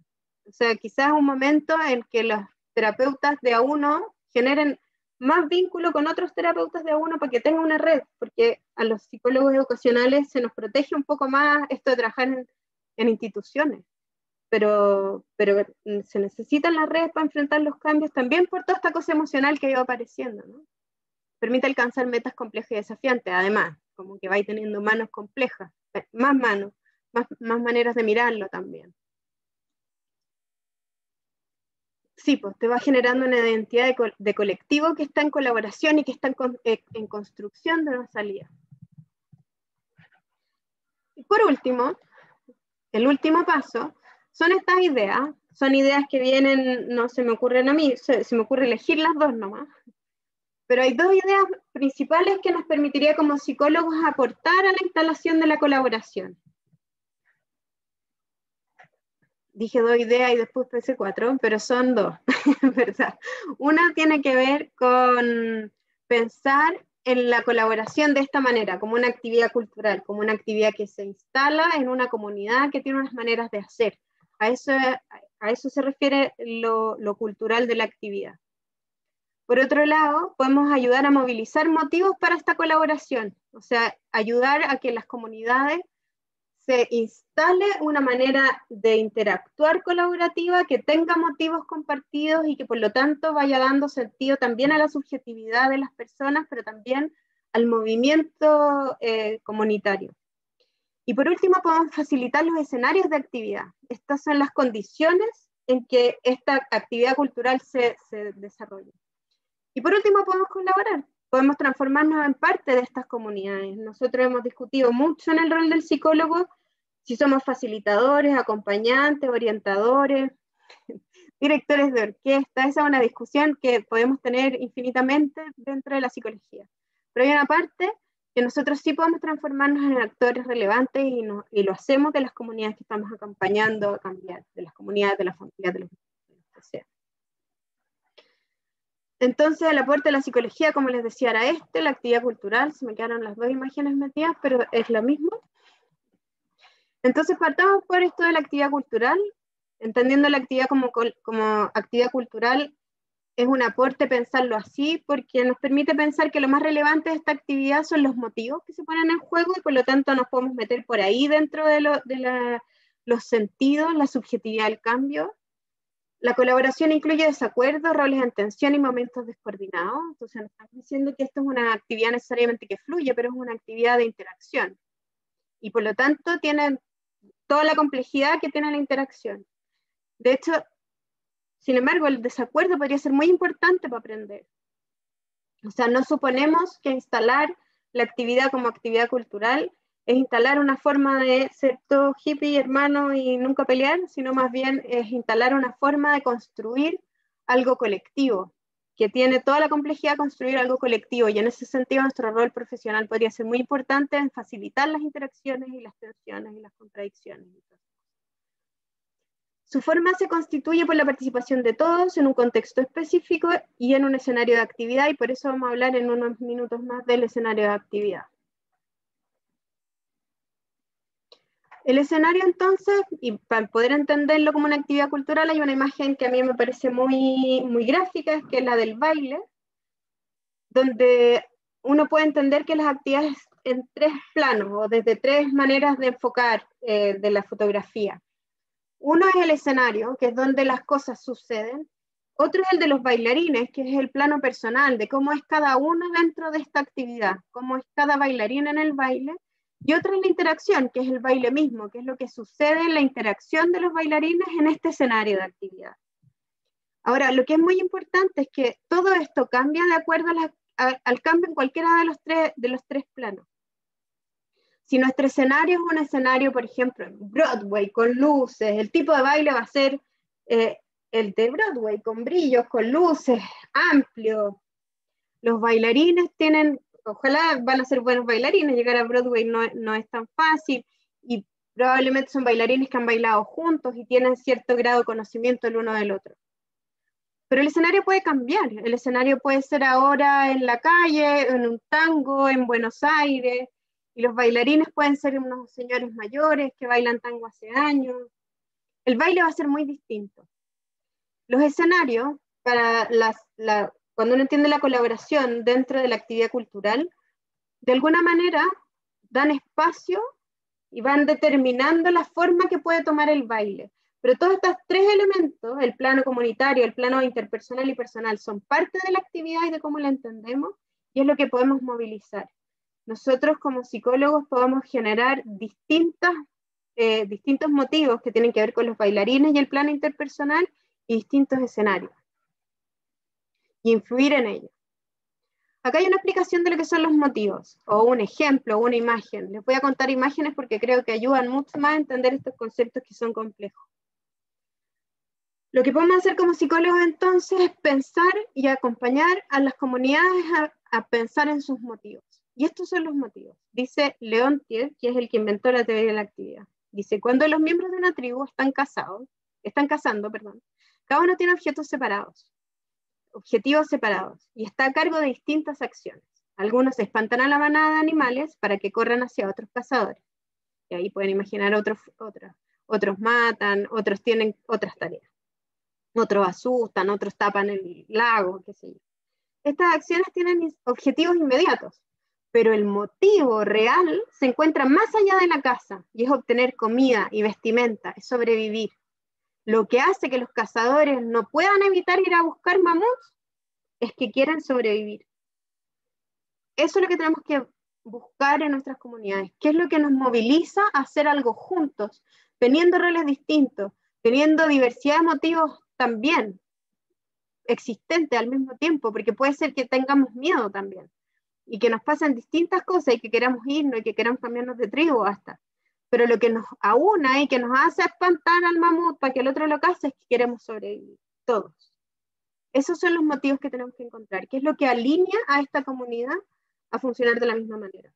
O sea, quizás es un momento en que los terapeutas de a uno generen más vínculo con otros terapeutas de a uno para que tenga una red, porque a los psicólogos educacionales se nos protege un poco más esto de trabajar en instituciones. Pero se necesitan las redes para enfrentar los cambios también por toda esta cosa emocional que ha ido apareciendo, ¿no? Permite alcanzar metas complejas y desafiantes, además, como que vais teniendo manos complejas, más manos, más maneras de mirarlo también. Sí, pues te va generando una identidad de colectivo que está en colaboración y que está en construcción de una salida. Y por último, el último paso, son estas ideas, son ideas que vienen, no se me ocurren a mí, se me ocurre elegir las dos nomás, pero hay dos ideas principales que nos permitiría como psicólogos aportar a la instalación de la colaboración. Dije dos ideas y después pensé cuatro, pero son dos, ¿verdad? Una tiene que ver con pensar en la colaboración de esta manera, como una actividad cultural, como una actividad que se instala en una comunidad que tiene unas maneras de hacer. A eso se refiere lo cultural de la actividad. Por otro lado, podemos ayudar a movilizar motivos para esta colaboración, o sea, ayudar a que las comunidades se instale una manera de interactuar colaborativa que tenga motivos compartidos y que por lo tanto vaya dando sentido también a la subjetividad de las personas, pero también al movimiento comunitario. Y por último, podemos facilitar los escenarios de actividad. Estas son las condiciones en que esta actividad cultural se desarrolla. Y por último, podemos colaborar. Podemos transformarnos en parte de estas comunidades. Nosotros hemos discutido mucho en el rol del psicólogo si somos facilitadores, acompañantes, orientadores, directores de orquesta. Esa es una discusión que podemos tener infinitamente dentro de la psicología. Pero hay una parte que nosotros sí podemos transformarnos en actores relevantes y lo hacemos de las comunidades que estamos acompañando a cambiar, de las comunidades, de las familias, de los que sea. Entonces, el aporte de la psicología, como les decía, era la actividad cultural, se me quedaron las dos imágenes metidas, pero es lo mismo. Entonces, partamos por esto de la actividad cultural, entendiendo la actividad como actividad cultural, es un aporte pensarlo así, porque nos permite pensar que lo más relevante de esta actividad son los motivos que se ponen en juego y por lo tanto nos podemos meter por ahí dentro de los sentidos, la subjetividad del cambio. La colaboración incluye desacuerdos, roles en tensión y momentos descoordinados. Entonces no estamos diciendo que esto es una actividad necesariamente que fluye, pero es una actividad de interacción. Y por lo tanto tiene toda la complejidad que tiene la interacción. De hecho, sin embargo, el desacuerdo podría ser muy importante para aprender. O sea, no suponemos que instalar la actividad como actividad cultural es instalar una forma de ser todo hippie, hermano y nunca pelear, sino más bien es instalar una forma de construir algo colectivo, que tiene toda la complejidad de construir algo colectivo, y en ese sentido nuestro rol profesional podría ser muy importante en facilitar las interacciones y las tensiones y las contradicciones. Su forma se constituye por la participación de todos en un contexto específico y en un escenario de actividad, y por eso vamos a hablar en unos minutos más del escenario de actividad. El escenario, entonces, y para poder entenderlo como una actividad cultural, hay una imagen que a mí me parece muy gráfica, que es la del baile, donde uno puede entender que las actividades en 3 planos, o desde 3 maneras de enfocar de la fotografía. Uno es el escenario, que es donde las cosas suceden. Otro es el de los bailarines, que es el plano personal, de cómo es cada uno dentro de esta actividad, cómo es cada bailarín en el baile. Y otro es la interacción, que es el baile mismo, que es lo que sucede en la interacción de los bailarines en este escenario de actividad. Ahora, lo que es muy importante es que todo esto cambia de acuerdo al cambio en cualquiera de los tres planos. Si nuestro escenario es un escenario, por ejemplo, en Broadway, con luces, el tipo de baile va a ser el de Broadway, con brillos, con luces, amplio. Los bailarines tienen, ojalá van a ser buenos bailarines, llegar a Broadway no es tan fácil, y probablemente son bailarines que han bailado juntos y tienen cierto grado de conocimiento el uno del otro. Pero el escenario puede cambiar, el escenario puede ser ahora en la calle, en un tango, en Buenos Aires, y los bailarines pueden ser unos señores mayores que bailan tango hace años. El baile va a ser muy distinto. Los escenarios, cuando uno entiende la colaboración dentro de la actividad cultural, de alguna manera dan espacio y van determinando la forma que puede tomar el baile. Pero todos estos 3 elementos, el plano comunitario, el plano interpersonal y personal, son parte de la actividad y de cómo la entendemos, y es lo que podemos movilizar. Nosotros como psicólogos podemos generar distintos motivos que tienen que ver con los bailarines y el plano interpersonal y distintos escenarios, y influir en ellos. Acá hay una explicación de lo que son los motivos, o un ejemplo, o una imagen. Les voy a contar imágenes porque creo que ayudan mucho más a entender estos conceptos que son complejos. Lo que podemos hacer como psicólogos entonces es pensar y acompañar a las comunidades a pensar en sus motivos. Y estos son los motivos. Dice Leontief, que es el que inventó la teoría de la actividad. Dice, cuando los miembros de una tribu están cazando, cada uno tiene objetivos separados, y está a cargo de distintas acciones. Algunos espantan a la manada de animales para que corran hacia otros cazadores. Y ahí pueden imaginar otros matan, otros tienen otras tareas. Otros asustan, otros tapan el lago, qué sé yo. Estas acciones tienen objetivos inmediatos, pero el motivo real se encuentra más allá de la caza, y es obtener comida y vestimenta, es sobrevivir. Lo que hace que los cazadores no puedan evitar ir a buscar mamuts es que quieren sobrevivir. Eso es lo que tenemos que buscar en nuestras comunidades. ¿Qué es lo que nos moviliza a hacer algo juntos, teniendo roles distintos, teniendo diversidad de motivos también existentes al mismo tiempo? Porque puede ser que tengamos miedo también, y que nos pasen distintas cosas, y que queramos irnos, y que queramos cambiarnos de tribu hasta. Pero lo que nos aúna y que nos hace espantar al mamut para que el otro lo case es que queremos sobrevivir, todos. Esos son los motivos que tenemos que encontrar, que es lo que alinea a esta comunidad a funcionar de la misma manera.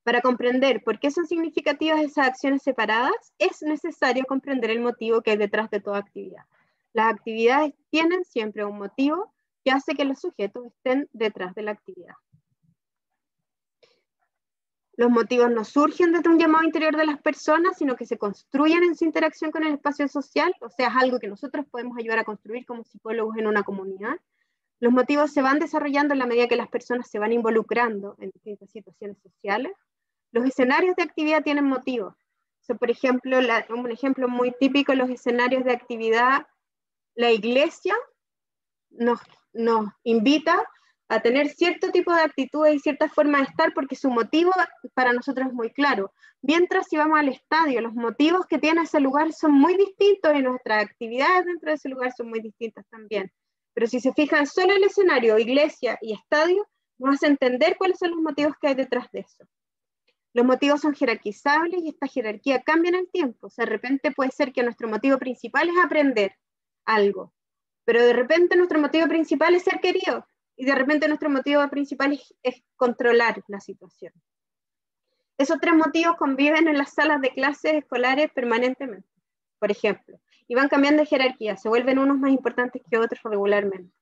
Para comprender por qué son significativas esas acciones separadas, es necesario comprender el motivo que hay detrás de toda actividad. Las actividades tienen siempre un motivo que hace que los sujetos estén detrás de la actividad. Los motivos no surgen desde un llamado interior de las personas, sino que se construyen en su interacción con el espacio social, o sea, es algo que nosotros podemos ayudar a construir como psicólogos en una comunidad. Los motivos se van desarrollando en la medida que las personas se van involucrando en distintas situaciones sociales. Los escenarios de actividad tienen motivos. O sea, por ejemplo, un ejemplo muy típico en los escenarios de actividad, la iglesia nos invita a tener cierto tipo de actitudes y cierta forma de estar, porque su motivo para nosotros es muy claro. Mientras si vamos al estadio, los motivos que tiene ese lugar son muy distintos, y nuestras actividades dentro de ese lugar son muy distintas también. Pero si se fijan solo el escenario, iglesia y estadio, nos hace entender cuáles son los motivos que hay detrás de eso. Los motivos son jerarquizables, y esta jerarquía cambia en el tiempo. O sea, de repente puede ser que nuestro motivo principal es aprender algo, pero de repente nuestro motivo principal es ser querido, y de repente nuestro motivo principal es controlar la situación. Esos 3 motivos conviven en las salas de clases escolares permanentemente, por ejemplo. y van cambiando de jerarquía, se vuelven unos más importantes que otros regularmente.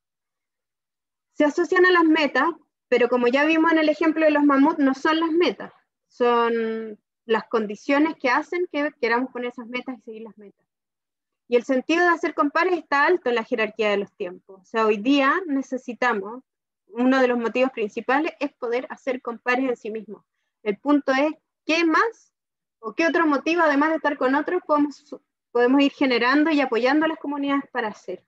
Se asocian a las metas, pero como ya vimos en el ejemplo de los mamuts, no son las metas, son las condiciones que hacen que queramos poner esas metas y seguir las metas. Y el sentido de hacer compares está alto en la jerarquía de los tiempos. O sea, hoy día necesitamos, uno de los motivos principales es poder hacer compares en sí mismos. El punto es, ¿qué más o qué otro motivo, además de estar con otros, podemos ir generando y apoyando a las comunidades para hacer?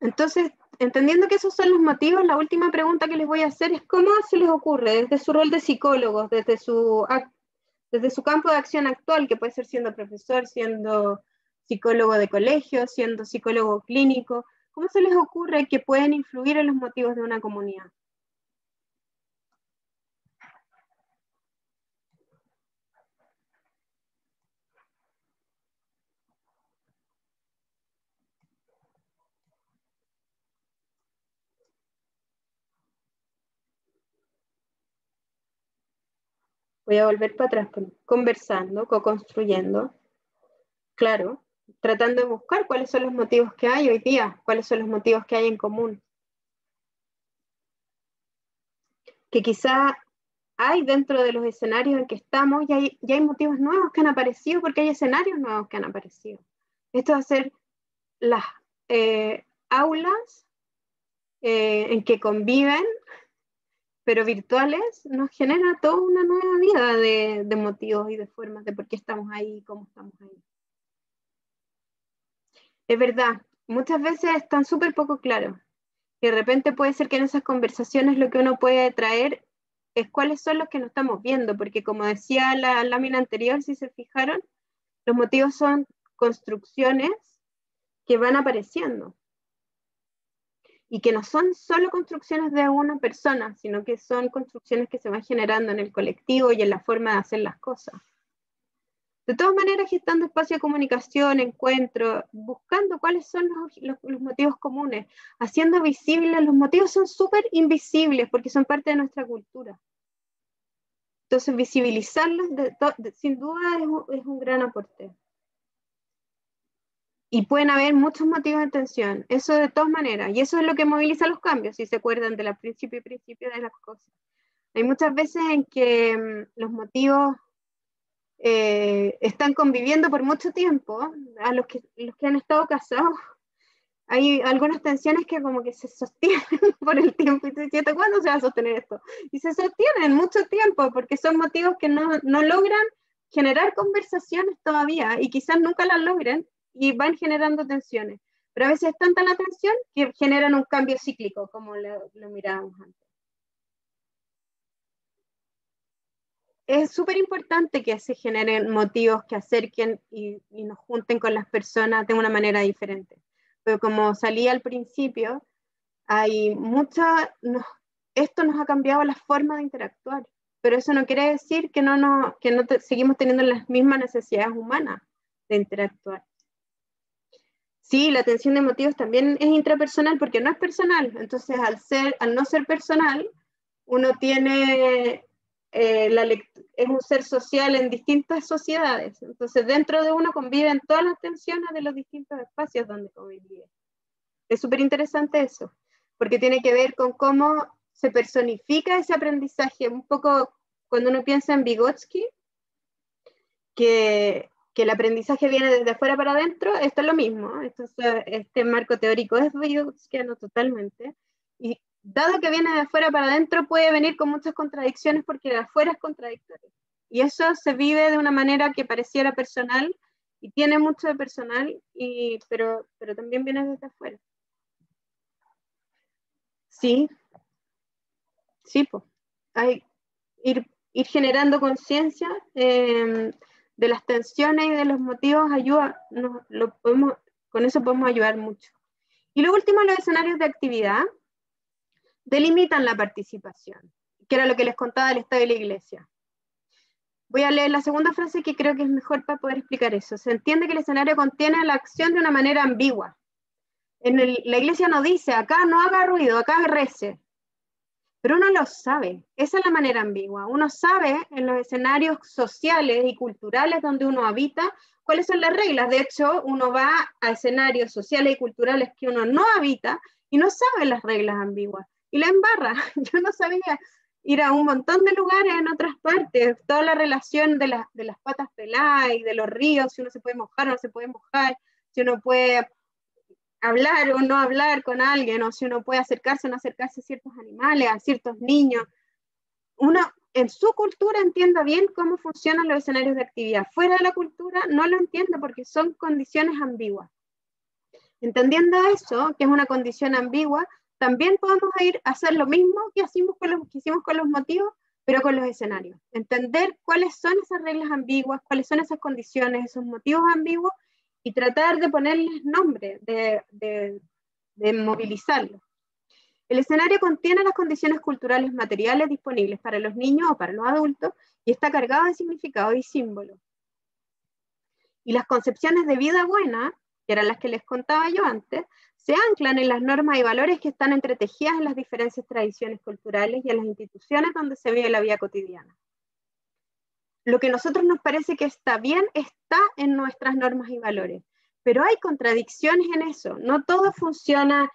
Entonces, entendiendo que esos son los motivos, la última pregunta que les voy a hacer es ¿cómo se les ocurre desde su rol de psicólogos, desde su campo de acción actual, que puede ser siendo profesor, siendo psicólogo de colegio, siendo psicólogo clínico, cómo se les ocurre que pueden influir en los motivos de una comunidad? Voy a volver para atrás, conversando, co-construyendo, claro, tratando de buscar cuáles son los motivos que hay hoy día, cuáles son los motivos que hay en común. Que quizá hay dentro de los escenarios en que estamos, ya hay motivos nuevos que han aparecido porque hay escenarios nuevos que han aparecido. Esto va a ser las aulas en que conviven, pero virtuales, nos genera toda una nueva vida de motivos y de formas de por qué estamos ahí y cómo estamos ahí. Es verdad, muchas veces están súper poco claros. Y de repente puede ser que en esas conversaciones lo que uno puede traer es cuáles son los que no estamos viendo, porque como decía la lámina anterior, si se fijaron, los motivos son construcciones que van apareciendo y que no son solo construcciones de una persona, sino que son construcciones que se van generando en el colectivo y en la forma de hacer las cosas. De todas maneras, gestando espacio de comunicación, encuentro, buscando cuáles son los motivos comunes, haciendo visibles, los motivos son súper invisibles porque son parte de nuestra cultura. Entonces, visibilizarlos sin duda es un gran aporte. Y pueden haber muchos motivos de tensión, eso de todas maneras, y eso es lo que moviliza los cambios, si se acuerdan del principio de las cosas. Hay muchas veces en que los motivos están conviviendo por mucho tiempo, a los que han estado casados, hay algunas tensiones que como que se sostienen por el tiempo, y te dices, ¿cuándo se va a sostener esto? Y se sostienen mucho tiempo, porque son motivos que no logran generar conversaciones todavía, y quizás nunca las logren, y van generando tensiones. Pero a veces es tanta la tensión que generan un cambio cíclico, como lo mirábamos antes. Es súper importante que se generen motivos que acerquen y nos junten con las personas de una manera diferente. Pero como salí al principio, hay esto nos ha cambiado la forma de interactuar, pero eso no quiere decir que seguimos teniendo las mismas necesidades humanas de interactuar. Sí, la atención de motivos también es intrapersonal porque no es personal, entonces al no ser personal, uno tiene es un ser social en distintas sociedades, entonces dentro de uno conviven todas las tensiones de los distintos espacios donde convive. Es súper interesante eso, porque tiene que ver con cómo se personifica ese aprendizaje, un poco cuando uno piensa en Vygotsky, que el aprendizaje viene desde afuera para adentro, esto es lo mismo, este marco teórico es vygotskiano totalmente, y dado que viene de afuera para adentro puede venir con muchas contradicciones porque de afuera es contradictorio, y eso se vive de una manera que pareciera personal, y tiene mucho de personal, pero también viene desde afuera. Sí, pues, ir generando conciencia de las tensiones y de los motivos ayuda, con eso podemos ayudar mucho. Y lo último, los escenarios de actividad delimitan la participación, que era lo que les contaba del Estado y la Iglesia. Voy a leer la segunda frase que creo que es mejor para poder explicar eso. Se entiende que el escenario contiene la acción de una manera ambigua. La Iglesia no dice, acá no haga ruido, acá rece. pero uno lo sabe. Esa es la manera ambigua. Uno sabe en los escenarios sociales y culturales donde uno habita cuáles son las reglas. De hecho, uno va a escenarios sociales y culturales que uno no habita y no sabe las reglas ambiguas. Y la embarra. Yo no sabía ir a un montón de lugares en otras partes, toda la relación de las patas peladas y de los ríos, si uno se puede mojar o no se puede mojar, si uno puede hablar o no hablar con alguien, o si uno puede acercarse o no acercarse a ciertos animales, a ciertos niños. Uno en su cultura entienda bien cómo funcionan los escenarios de actividad. Fuera de la cultura no lo entiende porque son condiciones ambiguas. Entendiendo eso, que es una condición ambigua, también podemos ir a hacer lo mismo que hicimos con los motivos, pero con los escenarios. Entender cuáles son esas reglas ambiguas, cuáles son esas condiciones, esos motivos ambiguos, y tratar de ponerles nombre, de movilizarlos. El escenario contiene las condiciones culturales materiales disponibles para los niños o para los adultos y está cargado de significados y símbolos. Y las concepciones de vida buena, que eran las que les contaba yo antes, se anclan en las normas y valores que están entretejidas en las diferentes tradiciones culturales y en las instituciones donde se vive la vida cotidiana. Lo que a nosotros nos parece que está bien está en nuestras normas y valores, pero hay contradicciones en eso. No todo funciona,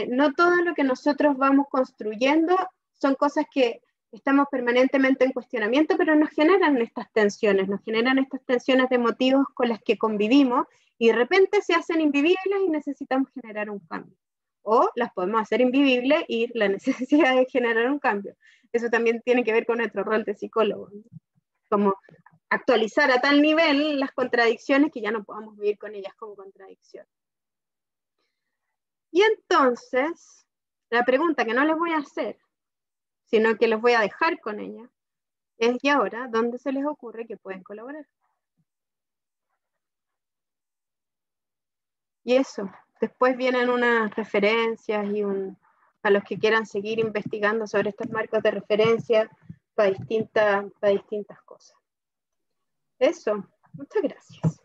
no todo lo que nosotros vamos construyendo son cosas que estamos permanentemente en cuestionamiento, pero nos generan estas tensiones de motivos con las que convivimos y de repente se hacen invivibles y necesitamos generar un cambio. O las podemos hacer invivibles y la necesidad de generar un cambio. Eso también tiene que ver con nuestro rol de psicólogo, ¿no? Como actualizar a tal nivel las contradicciones que ya no podamos vivir con ellas como contradicciones. Y entonces, la pregunta que no les voy a hacer, sino que los voy a dejar con ella, es: ¿y ahora dónde se les ocurre que pueden colaborar? Y eso, después vienen unas referencias y a los que quieran seguir investigando sobre estos marcos de referencia para distintas cosas. Eso, muchas gracias.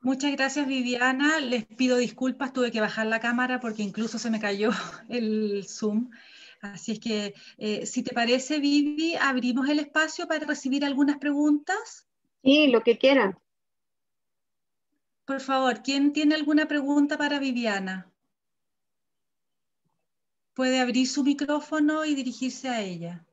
Muchas gracias, Viviana. Les pido disculpas, tuve que bajar la cámara porque incluso se me cayó el Zoom. Así es que, si te parece, Vivi, abrimos el espacio para recibir algunas preguntas. Sí, lo que quieran. Por favor, ¿quién tiene alguna pregunta para Viviana? Puede abrir su micrófono y dirigirse a ella.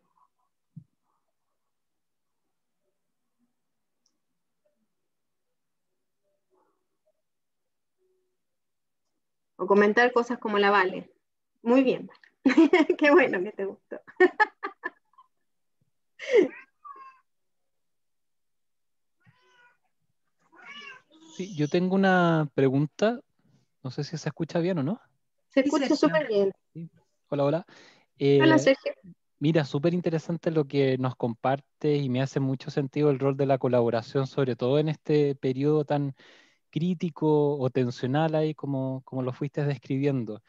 O comentar cosas como la Vale. Muy bien, qué bueno que te gustó. Sí, yo tengo una pregunta, no sé si se escucha bien o no. Se escucha súper bien. Sí. Hola, hola. Hola, Sergio. Mira, súper interesante lo que nos comparte y me hace mucho sentido el rol de la colaboración, sobre todo en este periodo tan crítico o tensional ahí como lo fuiste describiendo.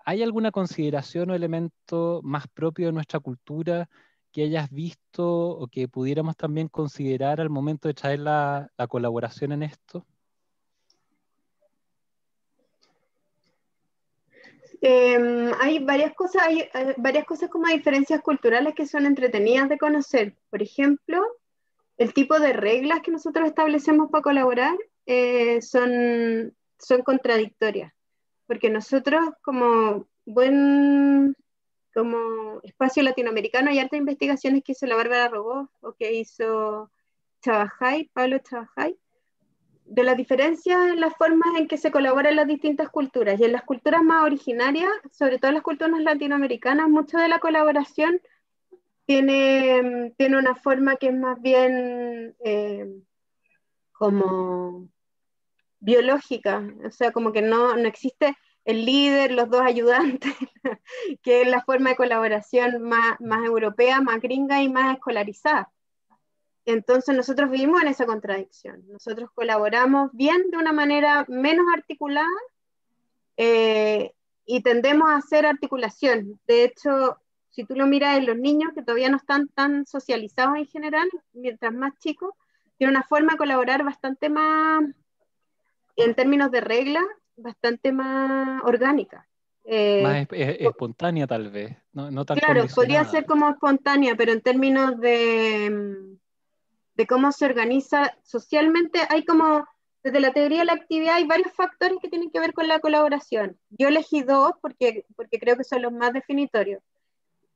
¿Hay alguna consideración o elemento más propio de nuestra cultura que hayas visto o que pudiéramos también considerar al momento de traer la colaboración en esto? Hay varias cosas como diferencias culturales que son entretenidas de conocer. Por ejemplo, el tipo de reglas que nosotros establecemos para colaborar son contradictorias, porque nosotros como espacio latinoamericano hay hartas investigaciones que hizo la Bárbara Robó o que hizo Pablo Chabajay, de las diferencias en las formas en que se colabora en las distintas culturas. Y en las culturas más originarias, sobre todo en las culturas latinoamericanas, mucho de la colaboración tiene una forma que es más bien como biológica, o sea, como que no existe el líder, los dos ayudantes, que es la forma de colaboración más europea, más gringa y más escolarizada. Entonces nosotros vivimos en esa contradicción. Nosotros colaboramos bien de una manera menos articulada y tendemos a hacer articulación. De hecho, si tú lo miras en los niños que todavía no están tan socializados en general, mientras más chicos, tienen una forma de colaborar bastante más, en términos de reglas, bastante más orgánica. Más espontánea tal vez, no tan Claro, podría condicionada. ser como espontánea, pero en términos de cómo se organiza socialmente, hay como, desde la teoría de la actividad, hay varios factores que tienen que ver con la colaboración. Yo elegí dos porque creo que son los más definitorios.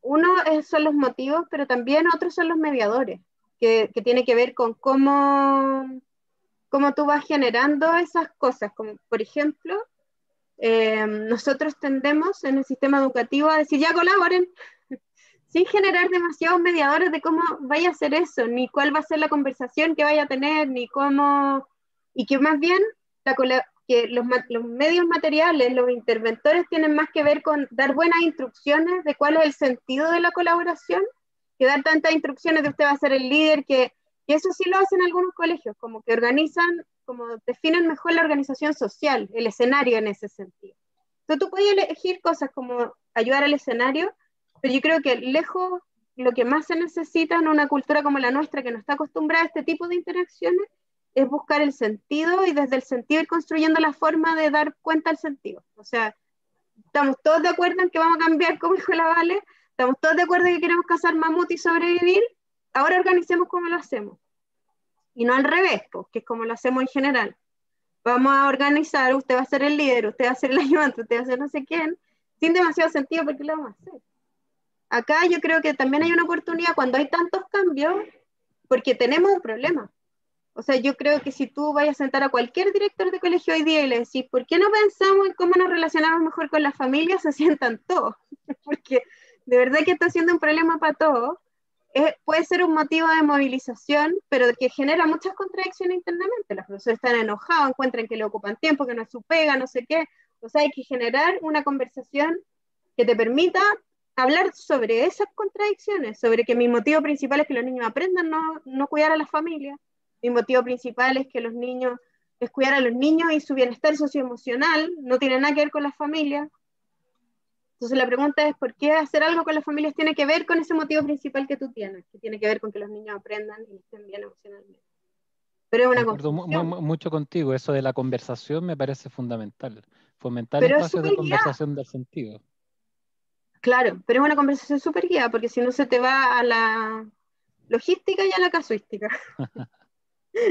Uno son los motivos, pero también otros son los mediadores, que tiene que ver con cómo tú vas generando esas cosas, como por ejemplo, nosotros tendemos en el sistema educativo a decir, ya colaboren, sin generar demasiados mediadores de cómo vaya a hacer eso, ni cuál va a ser la conversación que vaya a tener, ni cómo, y que más bien que los medios materiales, los interventores tienen más que ver con dar buenas instrucciones de cuál es el sentido de la colaboración, que dar tantas instrucciones de usted va a ser el líder, que eso sí lo hacen algunos colegios, como que organizan, como definen mejor la organización social, el escenario en ese sentido. Entonces tú puedes elegir cosas como ayudar al escenario, pero yo creo que lejos lo que más se necesita en una cultura como la nuestra, que no está acostumbrada a este tipo de interacciones, es buscar el sentido y desde el sentido ir construyendo la forma de dar cuenta del sentido. O sea, estamos todos de acuerdo en que vamos a cambiar, como dijo la Vale, estamos todos de acuerdo en que queremos cazar mamut y sobrevivir, ahora organicemos cómo lo hacemos. Y no al revés, pues, que es como lo hacemos en general. Vamos a organizar, usted va a ser el líder, usted va a ser el ayudante, usted va a ser no sé quién, sin demasiado sentido, porque lo vamos a hacer. Acá yo creo que también hay una oportunidad cuando hay tantos cambios, porque tenemos un problema. O sea, yo creo que si tú vayas a sentar a cualquier director de colegio hoy día y le decís, ¿por qué no pensamos en cómo nos relacionamos mejor con las familias? Se sientan todos, porque de verdad que está siendo un problema para todos. Puede ser un motivo de movilización, pero que genera muchas contradicciones internamente. Los profesores están enojados, encuentran que le ocupan tiempo, que no es su pega, no sé qué. O sea, hay que generar una conversación que te permita hablar sobre esas contradicciones, sobre que mi motivo principal es que los niños aprendan no cuidar a la familia, mi motivo principal es que los niños, es cuidar a los niños y su bienestar socioemocional, no tiene nada que ver con la familia. Entonces la pregunta es, ¿por qué hacer algo con las familias tiene que ver con ese motivo principal que tú tienes? Que tiene que ver con que los niños aprendan y estén bien emocionalmente. Pero es una Concuerdo construcción. mucho contigo, eso de la conversación me parece fundamental. Fomentar Pero es espacios de súper guiada. conversación del sentido. Claro, pero es una conversación súper guiada, porque si no se te va a la logística y a la casuística.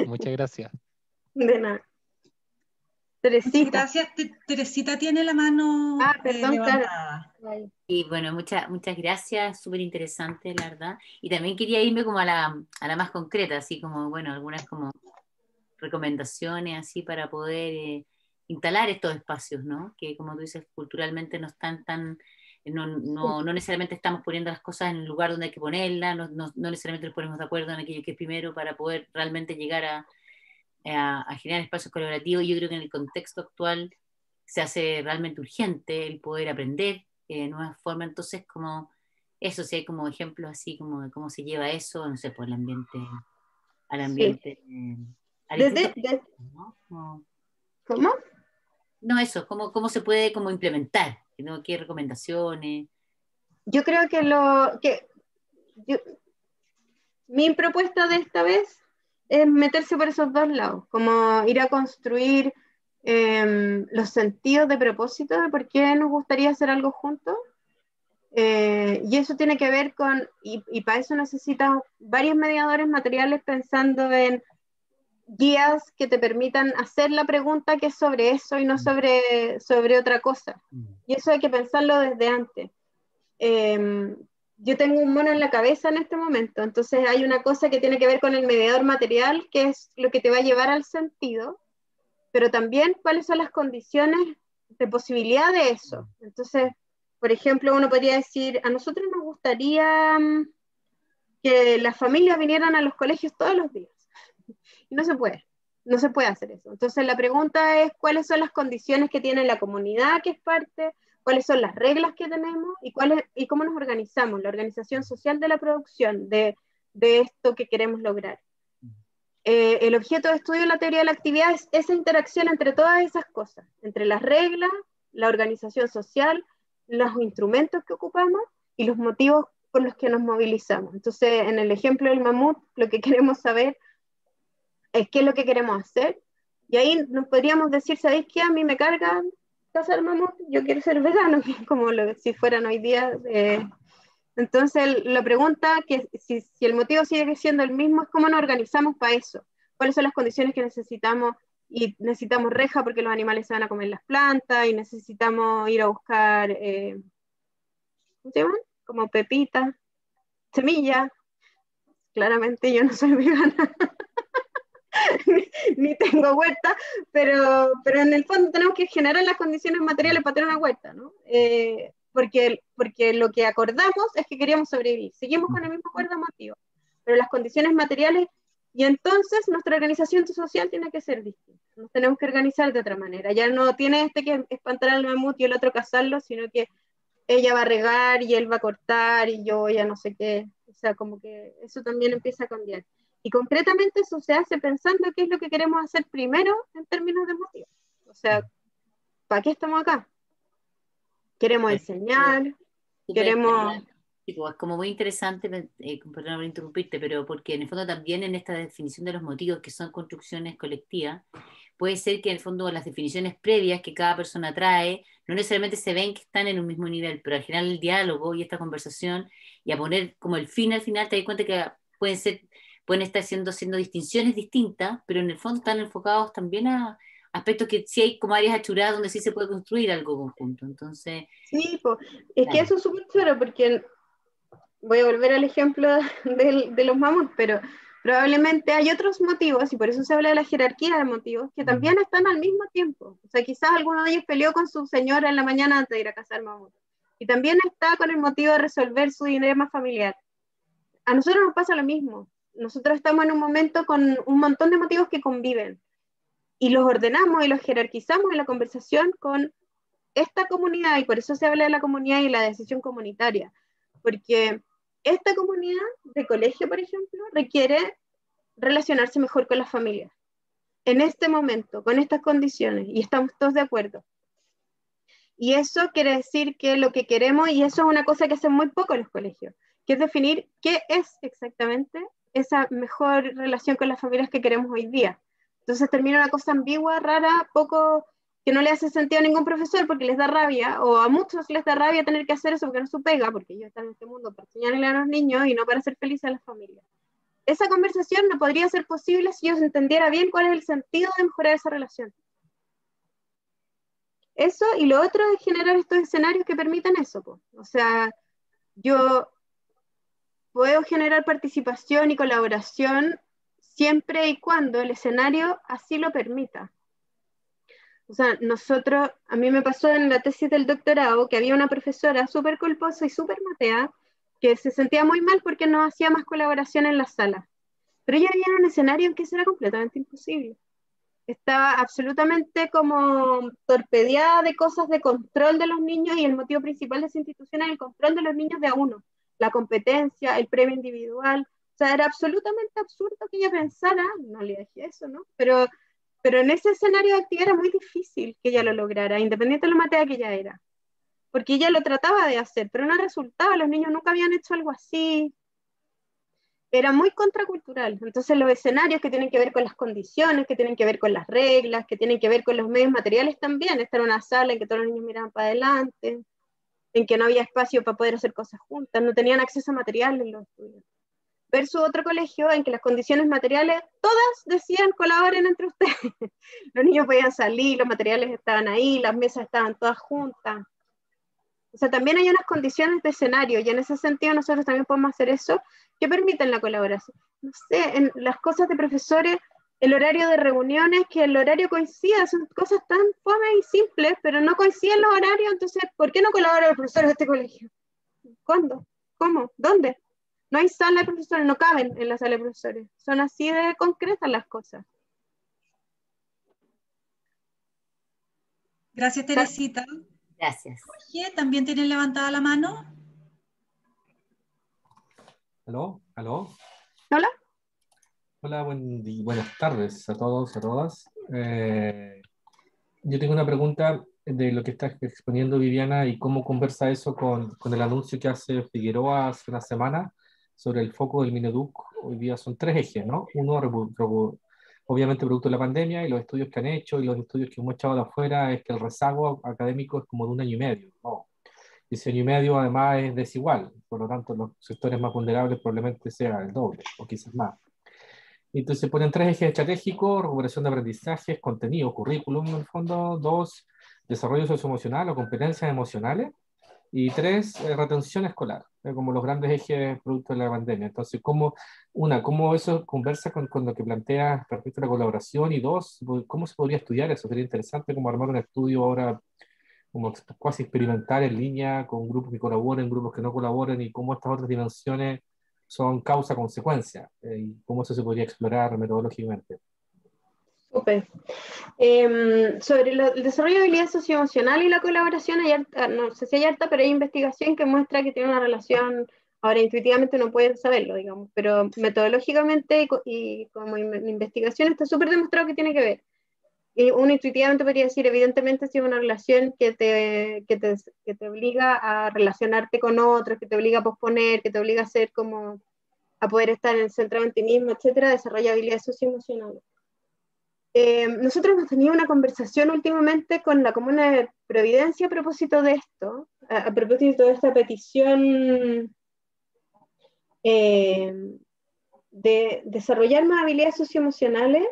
Muchas gracias. De nada. Muchas Teresita. gracias. Teresita tiene la mano Perdón, claro. levantada. Y bueno, muchas gracias, súper interesante, la verdad. Y también quería irme como a la más concreta, así como, bueno, algunas como recomendaciones así para poder instalar estos espacios, ¿no? Que como tú dices, culturalmente no están no necesariamente estamos poniendo las cosas en el lugar donde hay que ponerlas, no necesariamente nos ponemos de acuerdo en aquello que es primero para poder realmente llegar a generar espacios colaborativos. Yo creo que en el contexto actual se hace realmente urgente el poder aprender nuevas formas, entonces como eso, si hay como ejemplos así como de cómo se lleva eso, no sé, por el ambiente, al ambiente, a distintos, ¿no? ¿Cómo? No, eso, cómo se puede como implementar, ¿no? ¿Qué recomendaciones? Yo creo que mi propuesta de esta vez es meterse por esos dos lados, como ir a construir los sentidos de propósito de por qué nos gustaría hacer algo juntos. Y eso tiene que ver con, y para eso necesitas varios mediadores materiales pensando en guías que te permitan hacer la pregunta que es sobre eso y no sobre otra cosa. Y eso hay que pensarlo desde antes. Yo tengo un mono en la cabeza en este momento, entonces hay una cosa que tiene que ver con el mediador material, que es lo que te va a llevar al sentido, pero también cuáles son las condiciones de posibilidad de eso. Entonces, por ejemplo, uno podría decir, a nosotros nos gustaría que las familias vinieran a los colegios todos los días. Y no se puede hacer eso. Entonces la pregunta es cuáles son las condiciones que tiene la comunidad que es parte, cuáles son las reglas que tenemos y cómo nos organizamos, la organización social de la producción de esto que queremos lograr. El objeto de estudio de la teoría de la actividad es esa interacción entre todas esas cosas, entre las reglas, la organización social, los instrumentos que ocupamos y los motivos por los que nos movilizamos. Entonces, en el ejemplo del mamut, lo que queremos saber es qué es lo que queremos hacer, y ahí nos podríamos decir, ¿sabéis qué? A mí me carga cazar mamut, yo quiero ser vegano, como si fueran hoy día. Entonces, la pregunta, que si el motivo sigue siendo el mismo, es cómo nos organizamos para eso. ¿Cuáles son las condiciones que necesitamos? Y necesitamos reja porque los animales se van a comer las plantas, y necesitamos ir a buscar, ¿cómo se llaman? Como pepitas, semillas. Claramente yo no soy vegana, ni tengo huerta, pero en el fondo tenemos que generar las condiciones materiales para tener una huerta, ¿no? Porque lo que acordamos es que queríamos sobrevivir. Seguimos con el mismo acuerdo motivo, pero las condiciones materiales, y entonces nuestra organización social tiene que ser distinta. Nos tenemos que organizar de otra manera. Ya no tiene que espantar al mamut y el otro cazarlo, sino que ella va a regar y él va a cortar y yo ya no sé qué. O sea, como que eso también empieza a cambiar. Y concretamente eso se hace pensando qué es lo que queremos hacer primero en términos de motivos. O sea, ¿para qué estamos acá? Queremos enseñar, queremos... Tipo, es como muy interesante, perdón por interrumpirte, pero porque en el fondo también en esta definición de los motivos, que son construcciones colectivas, puede ser que en el fondo las definiciones previas que cada persona trae, no necesariamente se ven que están en un mismo nivel, pero al final el diálogo y esta conversación, y a poner como el fin al final, te das cuenta que pueden estar siendo distinciones distintas, pero en el fondo están enfocados también a aspectos que sí hay como áreas achuradas donde sí se puede construir algo conjunto. Entonces, Sí, pues, es que claro. eso es súper claro, porque voy a volver al ejemplo de los mamuts, pero probablemente hay otros motivos, y por eso se habla de la jerarquía de motivos, que también están al mismo tiempo. O sea, quizás alguno de ellos peleó con su señora en la mañana antes de ir a cazar mamut, y también está con el motivo de resolver su dilema familiar. A nosotros nos pasa lo mismo. Nosotros estamos en un momento con un montón de motivos que conviven, y los ordenamos y los jerarquizamos en la conversación con esta comunidad, y por eso se habla de la comunidad y la decisión comunitaria, porque esta comunidad de colegio, por ejemplo, requiere relacionarse mejor con las familias en este momento, con estas condiciones, y estamos todos de acuerdo. Y eso quiere decir que lo que queremos, y eso es una cosa que hacen muy poco en los colegios, que es definir qué es exactamente esa mejor relación con las familias que queremos hoy día. Entonces termina una cosa ambigua, rara, poco, que no le hace sentido a ningún profesor porque les da rabia, o a muchos les da rabia tener que hacer eso porque no es su pega, porque ellos están en este mundo para enseñarle a los niños y no para hacer felices a las familias. Esa conversación no podría ser posible si ellos entendiera bien cuál es el sentido de mejorar esa relación. Eso, y lo otro es generar estos escenarios que permitan eso, po. O sea, yo puedo generar participación y colaboración siempre y cuando el escenario así lo permita. O sea, nosotros, a mí me pasó en la tesis del doctorado que había una profesora súper culposa y súper matea que se sentía muy mal porque no hacía más colaboración en la sala. Pero ella vivía en un escenario en que eso era completamente imposible. Estaba absolutamente como torpedeada de cosas de control de los niños, y el motivo principal de esa institución es el control de los niños de a uno, la competencia, el premio individual. O sea, era absolutamente absurdo que ella pensara, no le dije eso, ¿no? Pero en ese escenario de actividad era muy difícil que ella lo lograra, independiente de lo matea que ella era, porque ella lo trataba de hacer, pero no resultaba, los niños nunca habían hecho algo así, era muy contracultural. Entonces los escenarios que tienen que ver con las condiciones, que tienen que ver con las reglas, que tienen que ver con los medios materiales también, estar en una sala en que todos los niños miraban para adelante, en que no había espacio para poder hacer cosas juntas, no tenían acceso a materiales los estudiantes. Versus otro colegio en que las condiciones materiales, todas decían colaboren entre ustedes. Los niños podían salir, los materiales estaban ahí, las mesas estaban todas juntas. O sea, también hay unas condiciones de escenario, y en ese sentido nosotros también podemos hacer eso, que permiten la colaboración. No sé, en las cosas de profesores, el horario de reuniones, que el horario coincida, son cosas tan fome y simples, pero no coinciden los horarios, entonces, ¿por qué no colaboran los profesores de este colegio? ¿Cuándo? ¿Cómo? ¿Dónde? No hay sala de profesores, no caben en la sala de profesores. Son así de concretas las cosas. Gracias, Teresita. Gracias. Jorge, ¿también tienes levantada la mano? ¿Aló? ¿Aló? ¿Hola? Hola, buenas tardes a todos, a todas. Yo tengo una pregunta de lo que está exponiendo Viviana y cómo conversa eso con el anuncio que hace Figueroa hace una semana sobre el foco del Mineduc. Hoy día son tres ejes, ¿no? Uno, obviamente producto de la pandemia, y los estudios que han hecho y los estudios que hemos echado de afuera es que el rezago académico es como de 1 año y medio, ¿no? Y ese 1 año y medio además es desigual, por lo tanto los sectores más vulnerables probablemente sea el doble o quizás más. Entonces se ponen 3 ejes estratégicos: recuperación de aprendizajes, contenido, currículum en el fondo; 2, desarrollo socioemocional o competencias emocionales; y 3, retención escolar, como los grandes ejes producto de la pandemia. Entonces, ¿cómo eso conversa con lo que planteas respecto a la colaboración? Y 2, ¿cómo se podría estudiar eso? Sería interesante como armar un estudio ahora como casi experimental en línea, con grupos que colaboren, grupos que no colaboren, y cómo estas otras dimensiones son causa-consecuencia, y cómo eso se podría explorar metodológicamente. Súper. Sobre el desarrollo de habilidades socioemocionales y la colaboración, no sé si hay harta, pero hay investigación que muestra que tiene una relación. Ahora, intuitivamente no pueden saberlo, digamos, pero metodológicamente y como investigación está súper demostrado que tiene que ver. Y uno intuitivamente podría decir, evidentemente, si es una relación que te obliga a relacionarte con otros, que te obliga a posponer, que te obliga a ser como, a poder estar centrado en ti mismo, etcétera, desarrolla habilidades socioemocionales. Nosotros hemos tenido una conversación últimamente con la Comuna de Providencia a propósito de esto, a propósito de esta petición de desarrollar más habilidades socioemocionales,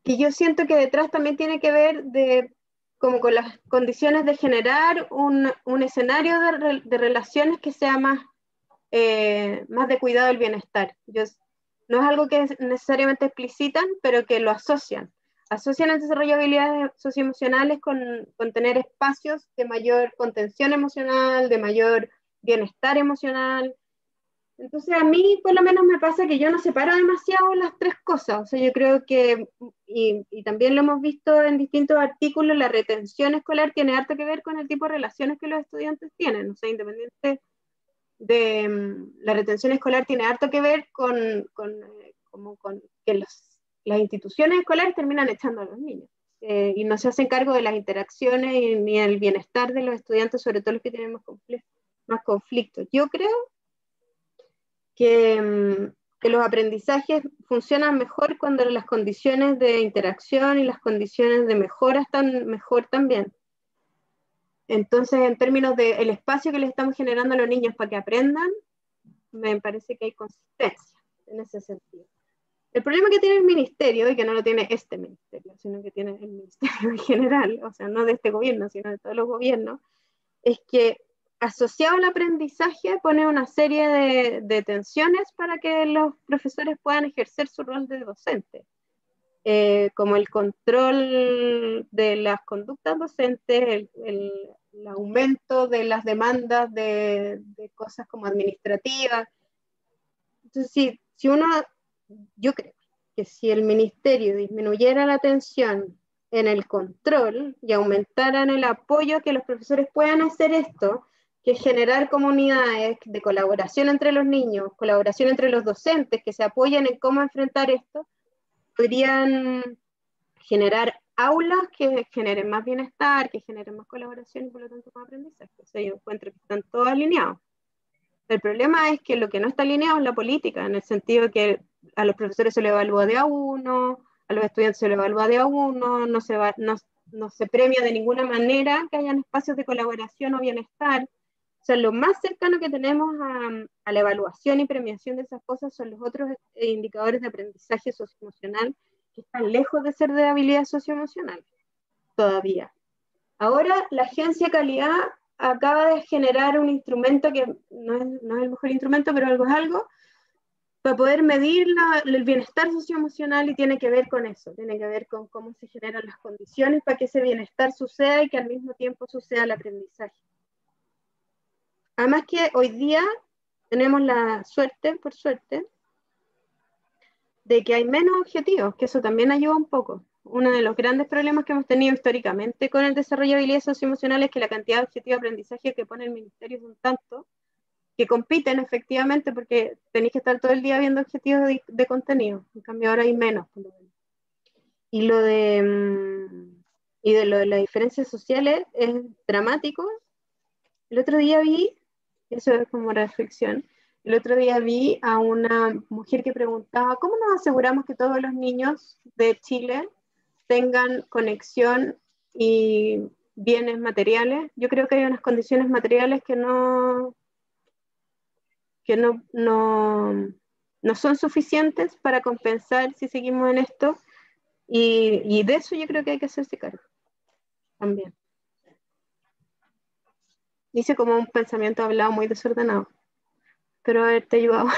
que yo siento que detrás también tiene que ver como con las condiciones de generar un escenario de relaciones que sea más de cuidado del bienestar. No es algo que necesariamente explicitan, pero que lo asocian. Asocian el desarrollo de habilidades socioemocionales con tener espacios de mayor contención emocional, de mayor bienestar emocional. Entonces a mí por lo menos me pasa que yo no separo demasiado las 3 cosas. O sea, yo creo que, y también lo hemos visto en distintos artículos, la retención escolar tiene harto que ver con el tipo de relaciones que los estudiantes tienen. O sea, independiente de la retención escolar tiene harto que ver con que las instituciones escolares terminan echando a los niños y no se hacen cargo de las interacciones ni el bienestar de los estudiantes, sobre todo los que tienen más conflictos. Yo creo que los aprendizajes funcionan mejor cuando las condiciones de interacción y las condiciones de mejora están mejor también. Entonces, en términos del espacio que les estamos generando a los niños para que aprendan, me parece que hay consistencia en ese sentido. El problema que tiene el ministerio, y que no lo tiene este ministerio, sino que tiene el ministerio en general, o sea, no de este gobierno, sino de todos los gobiernos, es que asociado al aprendizaje pone una serie de tensiones para que los profesores puedan ejercer su rol de docente. Como el control de las conductas docentes, el aumento de las demandas de cosas como administrativas. Entonces, yo creo que si el ministerio disminuyera la atención en el control y aumentaran el apoyo a que los profesores puedan hacer esto, que es generar comunidades de colaboración entre los niños, colaboración entre los docentes, que se apoyen en cómo enfrentar esto, podrían generar aulas que generen más bienestar, que generen más colaboración y por lo tanto más aprendizaje. O sea, yo encuentro que están todos alineados. El problema es que lo que no está alineado es la política, en el sentido que a los profesores se les evalúa de a uno, a los estudiantes se les evalúa de a uno, no se premia de ninguna manera que hayan espacios de colaboración o bienestar. O sea, lo más cercano que tenemos a la evaluación y premiación de esas cosas son los otros indicadores de aprendizaje socioemocional, que están lejos de ser de habilidades socioemocionales todavía. Ahora, la Agencia de Calidad acaba de generar un instrumento que no es el mejor instrumento, pero algo es algo, para poder medir el bienestar socioemocional, y tiene que ver con eso, tiene que ver con cómo se generan las condiciones para que ese bienestar suceda y que al mismo tiempo suceda el aprendizaje. Además que hoy día tenemos la suerte, por suerte, de que hay menos objetivos, que eso también ayuda un poco. Uno de los grandes problemas que hemos tenido históricamente con el desarrollo de habilidades socioemocionales es que la cantidad de objetivos de aprendizaje que pone el ministerio son tantos que compiten efectivamente, porque tenéis que estar todo el día viendo objetivos de contenido. En cambio ahora hay menos. Y lo de las diferencias sociales es dramático. El otro día vi, eso es como reflexión, El otro día vi a una mujer que preguntaba, ¿cómo nos aseguramos que todos los niños de Chile tengan conexión y bienes materiales? Yo creo que hay unas condiciones materiales que no son suficientes para compensar si seguimos en esto, y de eso yo creo que hay que hacerse cargo también. Dice como un pensamiento hablado muy desordenado, pero haberte ayudado a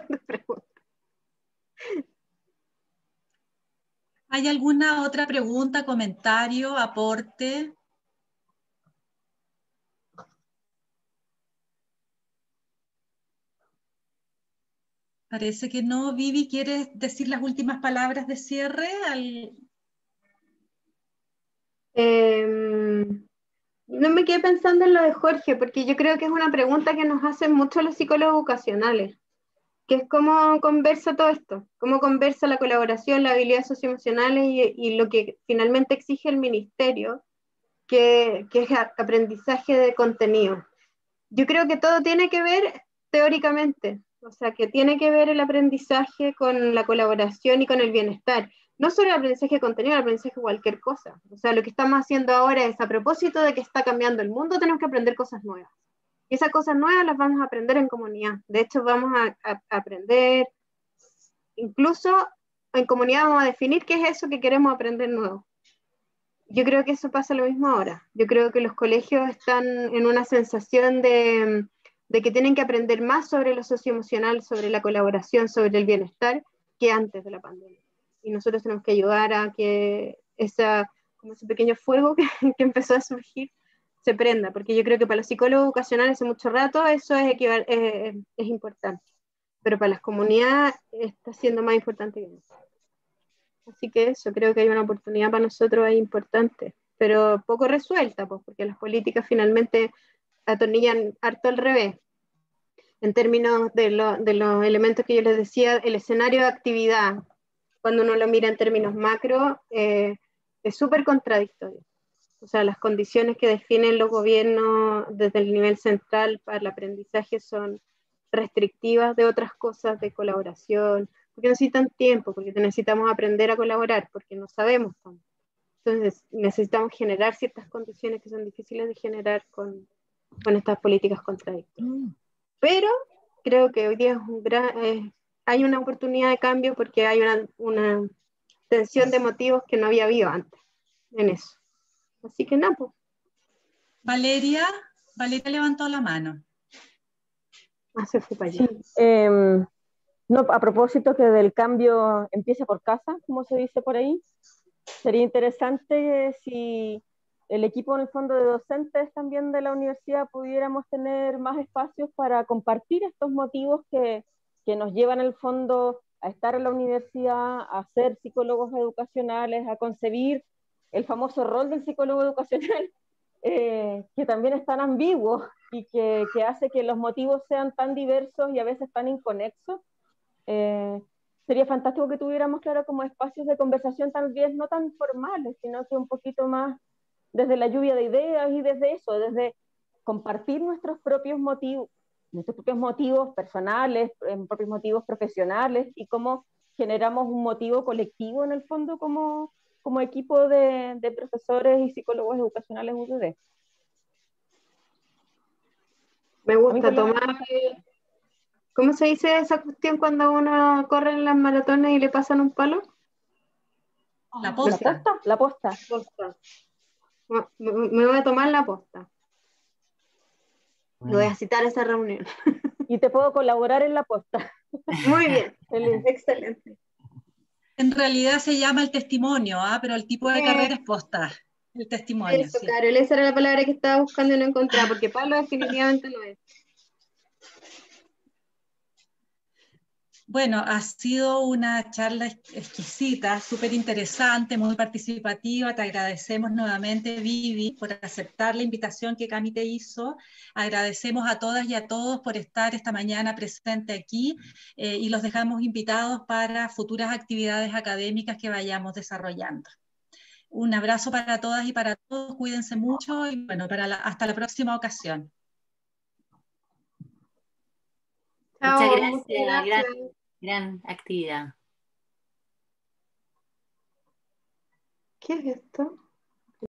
la pregunta. ¿Hay alguna otra pregunta, comentario, aporte? Parece que no. Vivi, ¿quieres decir las últimas palabras de cierre? No me quedé pensando en lo de Jorge, porque yo creo que es una pregunta que nos hacen mucho los psicólogos vocacionales, que es cómo conversa todo esto, cómo conversa la colaboración, las habilidades socioemocionales y lo que finalmente exige el ministerio, que es aprendizaje de contenido. Yo creo que todo tiene que ver teóricamente, o sea, que tiene que ver el aprendizaje con la colaboración y con el bienestar. No solo el aprendizaje de contenido, el aprendizaje de cualquier cosa. O sea, lo que estamos haciendo ahora es, a propósito de que está cambiando el mundo, tenemos que aprender cosas nuevas. Y esas cosas nuevas las vamos a aprender en comunidad. De hecho, vamos a aprender, incluso en comunidad vamos a definir qué es eso que queremos aprender nuevo. Yo creo que eso pasa lo mismo ahora. Yo creo que los colegios están en una sensación de que tienen que aprender más sobre lo socioemocional, sobre la colaboración, sobre el bienestar, que antes de la pandemia. Y nosotros tenemos que ayudar a que como ese pequeño fuego que empezó a surgir se prenda, porque yo creo que para los psicólogos vocacionales hace mucho rato eso es importante, pero para las comunidades está siendo más importante que nunca. Así que eso, creo que hay una oportunidad para nosotros ahí importante, pero poco resuelta, pues, porque las políticas finalmente atornillan harto al revés. En términos de los elementos que yo les decía, el escenario de actividad, cuando uno lo mira en términos macro, es súper contradictorio. O sea, las condiciones que definen los gobiernos desde el nivel central para el aprendizaje son restrictivas de otras cosas, de colaboración, porque necesitan tiempo, porque necesitamos aprender a colaborar, porque no sabemos tanto. Entonces necesitamos generar ciertas condiciones que son difíciles de generar con estas políticas contradictorias. Pero creo que hoy día hay una oportunidad de cambio porque hay una tensión de motivos que no había habido antes en eso. Así que nada, pues. Valeria levantó la mano. Se fue para allá. Sí, no, a propósito que del cambio empieza por casa, como se dice por ahí, sería interesante si el equipo en el fondo de docentes también de la universidad pudiéramos tener más espacios para compartir estos motivos que nos llevan en el fondo a estar en la universidad, a ser psicólogos educacionales, a concebir el famoso rol del psicólogo educacional, que también es tan ambiguo y que hace que los motivos sean tan diversos y a veces tan inconexos. Sería fantástico que tuviéramos, claro, como espacios de conversación tal vez no tan formales, sino que un poquito más desde la lluvia de ideas y desde eso, desde compartir nuestros propios motivos personales, propios motivos profesionales y cómo generamos un motivo colectivo en el fondo como equipo de profesores y psicólogos educacionales UDD. Me gusta tomar... ¿Cómo se dice esa cuestión cuando uno corre en las maratones y le pasan un palo? La posta. La posta. Me voy a tomar la posta. Me voy a citar a esa reunión. Y te puedo colaborar en la posta. Muy bien, excelente. En realidad se llama el testimonio, pero el tipo de carrera es posta. El testimonio. Eso, sí. Carol, esa era la palabra que estaba buscando y no encontraba, porque palo definitivamente no es. Bueno, ha sido una charla exquisita, súper interesante, muy participativa. Te agradecemos nuevamente, Vivi, por aceptar la invitación que Cami te hizo. Agradecemos a todas y a todos por estar esta mañana presente aquí y los dejamos invitados para futuras actividades académicas que vayamos desarrollando. Un abrazo para todas y para todos, cuídense mucho y bueno, hasta la próxima ocasión. Muchas Chao, gracias, muchas gracias. gran actividad. ¿Qué es esto?